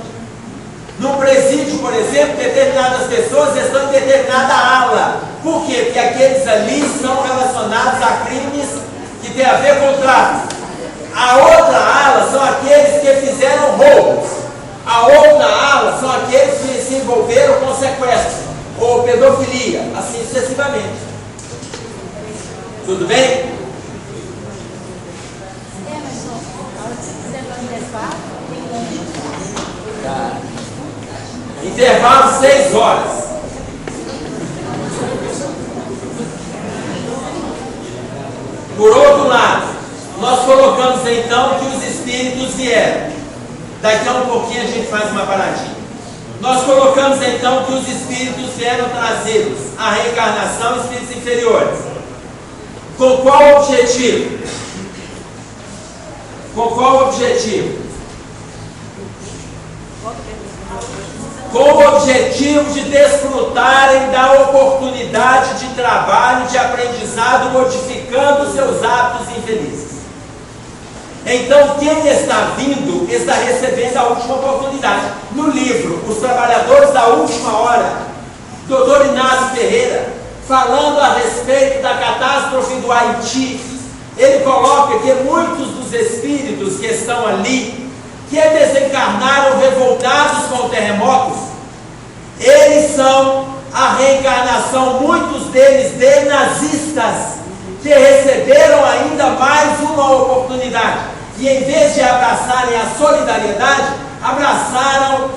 Num presídio, por exemplo, determinadas pessoas estão em determinada ala. Por quê? Porque aqueles ali são relacionados a crimes que têm a ver com o tráfico. A outra ala são aqueles que fizeram roubos. A outra ala são aqueles que se envolveram com sequestro ou pedofilia, assim sucessivamente. Tudo bem? Intervalo 6 horas. Por outro lado, nós colocamos então que os espíritos vieram. Daqui a um pouquinho a gente faz uma paradinha. Nós colocamos então que os espíritos vieram trazê-los à reencarnação, espíritos inferiores. Com qual objetivo? Com qual objetivo? Com o objetivo de desfrutarem da oportunidade de trabalho, de aprendizado, modificando seus hábitos infelizes. Então, quem está vindo, está recebendo a última oportunidade. No livro, Os Trabalhadores da Última Hora, Dr. Inácio Ferreira, falando a respeito da catástrofe do Haiti, ele coloca que muitos dos espíritos que estão ali, que desencarnaram revoltados com o terremoto, eles são a reencarnação, muitos deles, de nazistas, que receberam ainda mais uma oportunidade. E em vez de abraçarem a solidariedade, abraçaram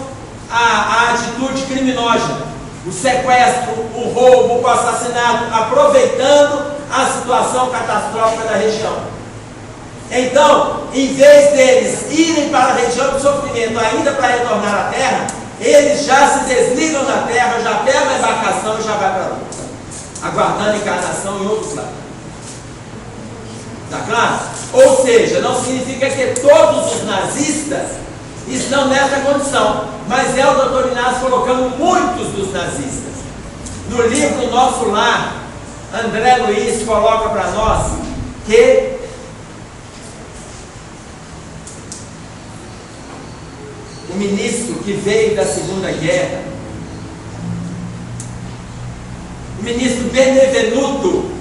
a atitude criminógena, o sequestro, o roubo, o assassinato, aproveitando a situação catastrófica da região. Então, em vez deles irem para a região do sofrimento, ainda para retornar à terra, eles já se desligam da terra, já pegam a embarcação e já vai para lá, aguardando a encarnação em outros lados. Está claro? Ou seja, não significa que todos os nazistas estão nessa condição, mas é o doutor Inácio colocando muitos dos nazistas. No livro Nosso Lar, André Luiz coloca para nós que o ministro que veio da Segunda Guerra, o ministro Benevenuto,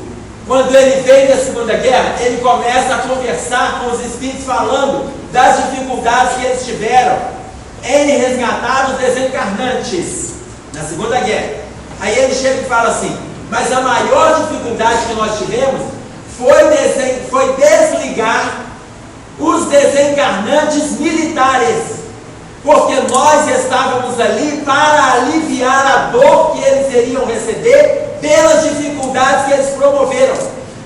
quando ele veio da Segunda Guerra, ele começa a conversar com os espíritos, falando das dificuldades que eles tiveram em resgatar os desencarnantes na Segunda Guerra. Aí ele chega e fala assim: mas a maior dificuldade que nós tivemos foi desligar os desencarnantes militares, porque nós estávamos ali para aliviar a dor que eles iriam receber pelas dificuldades que eles promoveram.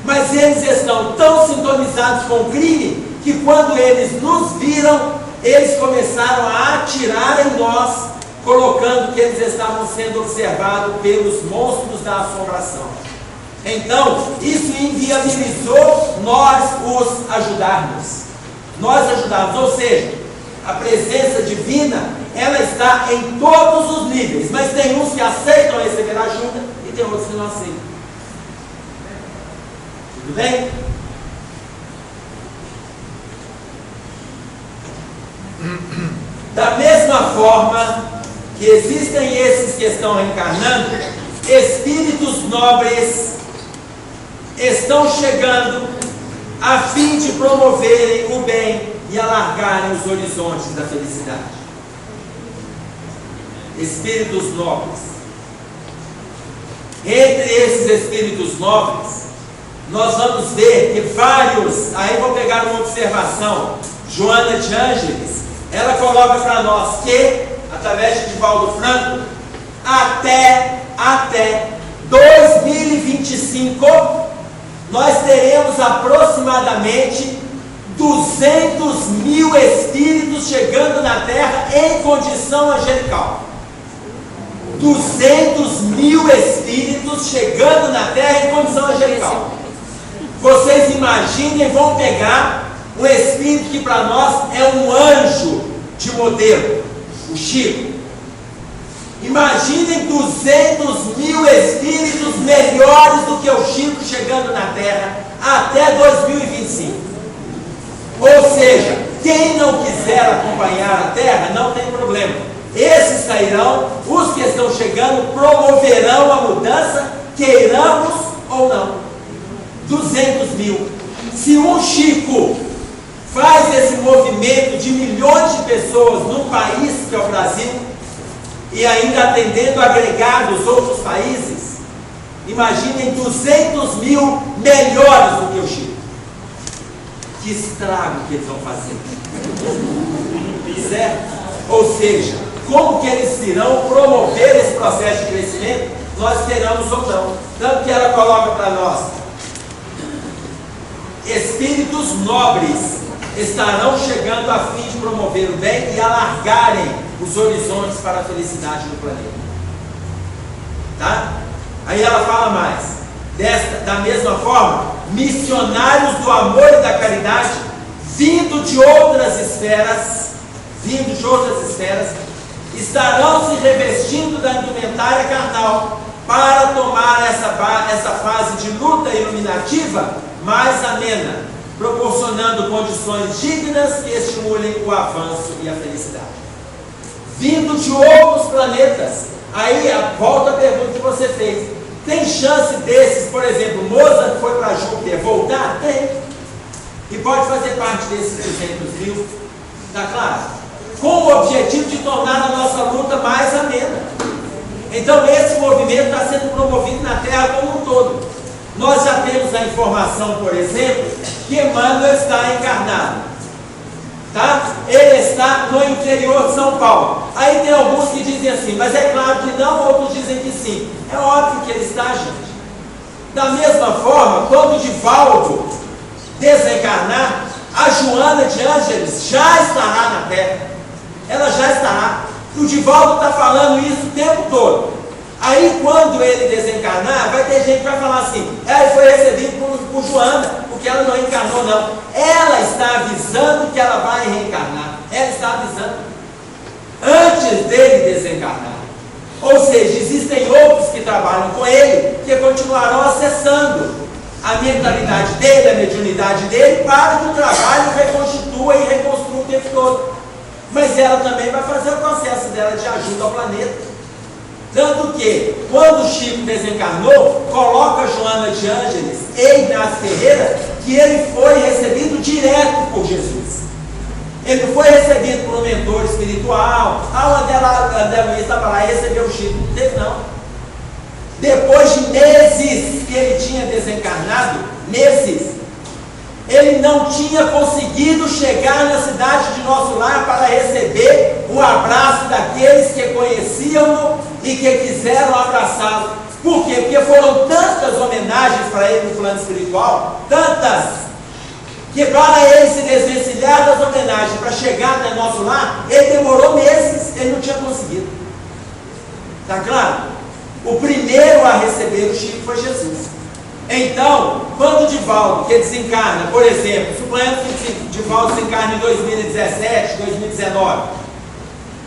Mas eles estão tão sintonizados com o crime que quando eles nos viram, eles começaram a atirar em nós, colocando que eles estavam sendo observados pelos monstros da assombração. Então, isso inviabilizou nós os ajudarmos. Nós ajudarmos, ou seja, a presença divina, ela está em todos os níveis, mas tem uns que aceitam receber ajuda e tem outros que não aceitam. Tudo bem? que existem esses que estão reencarnando, espíritos nobres estão chegando a fim de promoverem o bem e alargarem os horizontes da felicidade. Espíritos nobres. Entre esses espíritos nobres, nós vamos ver que vários, aí vou pegar uma observação, Joana de Ângeles, ela coloca para nós que, através de Divaldo Franco, até 2025, nós teremos aproximadamente 200 mil espíritos chegando na Terra em condição angelical. 200 mil espíritos chegando na Terra em condição angelical. Vocês imaginem, vão pegar um espírito que para nós é um anjo de modelo, o Chico. Imaginem 200 mil espíritos melhores do que o Chico chegando na Terra até 2025. Ou seja, quem não quiser acompanhar a Terra, não tem problema. Esses sairão, os que estão chegando promoverão a mudança, queiramos ou não. 200 mil. Se um Chico faz esse movimento de milhões de pessoas num país que é o Brasil, e ainda atendendo agregados outros países, imaginem 200 mil melhores do que o Chico. Que estrago que eles vão fazer. Certo? Ou seja, como que eles irão promover esse processo de crescimento, nós queramos ou não. Tanto que ela coloca para nós, espíritos nobres estarão chegando a fim de promover o bem e alargarem os horizontes para a felicidade do planeta. Tá? Aí ela fala mais. Da mesma forma, missionários do amor e da caridade, vindo de outras esferas, estarão se revestindo da indumentária carnal para tomar essa fase de luta iluminativa mais amena, proporcionando condições dignas que estimulem o avanço e a felicidade. Vindo de outros planetas. Aí volta a pergunta que você fez. Tem chance desses, por exemplo, Mozart foi para Júpiter voltar? Tem. E pode fazer parte desses 200 mil. Está claro? Com o objetivo de tornar a nossa luta mais amena. Então esse movimento está sendo promovido na Terra como um todo. Nós já temos a informação, por exemplo, que Emmanuel está encarnado. Tá? Ele está no interior de São Paulo. Aí tem alguns que dizem assim, mas é claro que não, outros dizem que sim. É óbvio que ele está, gente. Da mesma forma, quando Divaldo desencarnar, a Joana de Ângeles já estará na Terra. Ela já estará. O Divaldo está falando isso o tempo todo. Aí quando ele desencarnar, vai ter gente que vai falar assim, ele foi recebido por Joana, porque ela não encarnou não. Ela está avisando que ela vai reencarnar. Ela está avisando. Antes dele desencarnar. Ou seja, existem outros que trabalham com ele, que continuarão acessando a mentalidade dele, a mediunidade dele, para que o trabalho reconstitua e reconstrua o tempo todo. Mas ela também vai fazer o processo dela de ajuda ao planeta. Tanto que, quando o Chico desencarnou, coloca Joana de Ângeles e Inácio Ferreira, que ele foi recebido direto por Jesus. Ele não foi recebido por um mentor espiritual. O André Luiz estava lá e recebeu o Chico. Não teve, não. Depois de meses que ele tinha desencarnado, ele não tinha conseguido chegar na cidade de Nosso Lar para receber o abraço daqueles que conheciam-no e que quiseram abraçá-lo. Por quê? Porque foram tantas homenagens para ele no plano espiritual, tantas, que para ele se desvencilhar das homenagens para chegar até Nosso Lar, ele demorou meses, ele não tinha conseguido. Está claro? O primeiro a receber o Chico foi Jesus. Então, quando o Divaldo, que desencarna, por exemplo, suponhamos que o Divaldo desencarna em 2017, 2019,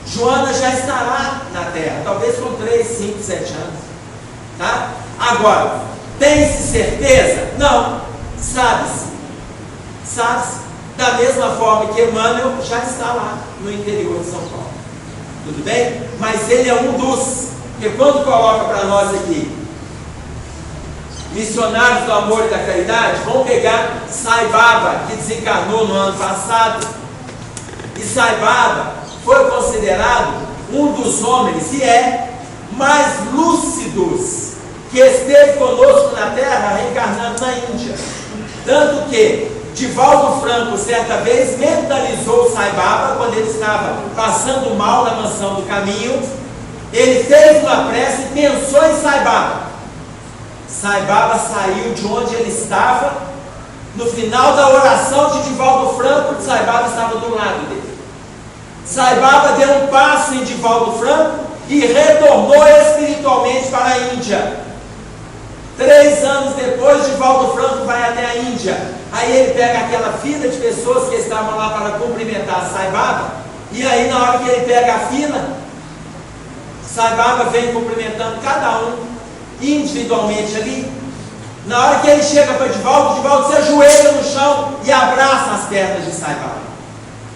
Joana já estará na Terra, talvez com 3, 5, 7 anos. Tá? Agora, tem-se certeza? Não. Sabe-se. Sabe-se. Da mesma forma que Emmanuel já está lá no interior de São Paulo. tudo bem? Mas ele é um dos, porque quando coloca para nós aqui, missionários do amor e da caridade, vão pegar Sai Baba, que desencarnou no ano passado, e Sai Baba foi considerado um dos homens, e é, mais lúcidos que esteve conosco na Terra, reencarnando na Índia. Tanto que Divaldo Franco, certa vez, mentalizou Sai Baba quando ele estava passando mal na mansão do caminho. Ele fez uma prece e pensou em Sai Baba. Sai Baba saiu de onde ele estava. No final da oração de Divaldo Franco, Sai Baba estava do lado dele. Sai Baba deu um passo em Divaldo Franco e retornou espiritualmente para a Índia. 3 anos depois, Divaldo Franco vai até a Índia. Aí ele pega aquela fila de pessoas que estavam lá para cumprimentar Sai Baba. E aí, na hora que ele pega a fila, Sai Baba vem cumprimentando cada um individualmente ali. Na hora que ele chega para Divaldo se ajoelha no chão e abraça as pernas de Sai Baba.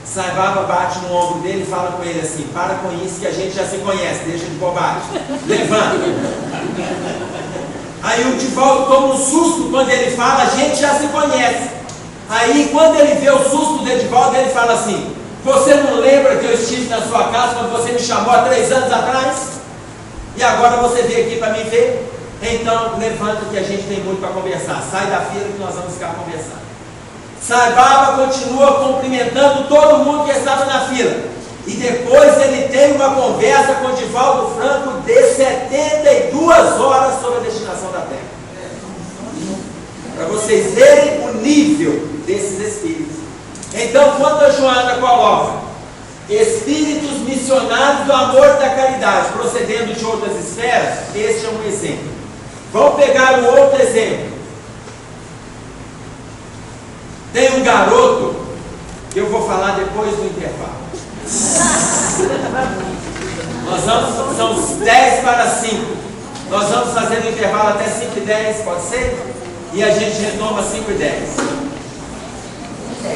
Sai Baba bate no ombro dele e fala com ele assim: para com isso que a gente já se conhece, deixa de bobagem, levanta. Aí o Divaldo toma um susto quando ele fala: a gente já se conhece. Aí quando ele vê o susto do Divaldo, ele fala assim: você não lembra que eu estive na sua casa quando você me chamou há 3 anos atrás? E agora você veio aqui para me ver? Então levanta que a gente tem muito para conversar. Sai da fila que nós vamos ficar conversando. Sai Baba continua cumprimentando todo mundo que estava na fila. E depois ele tem uma conversa com Divaldo Franco de 72 horas sobre a destinação da Terra. Para vocês verem o nível desses espíritos. Então, quando a Joana coloca espíritos missionários do amor e da caridade, procedendo de outras esferas, este é um exemplo. Vamos pegar um outro exemplo. Tem um garoto, que eu vou falar depois do intervalo. Nós vamos, são 10 para 5. Nós vamos fazer o intervalo até 5:10, pode ser? E a gente retoma 5:10.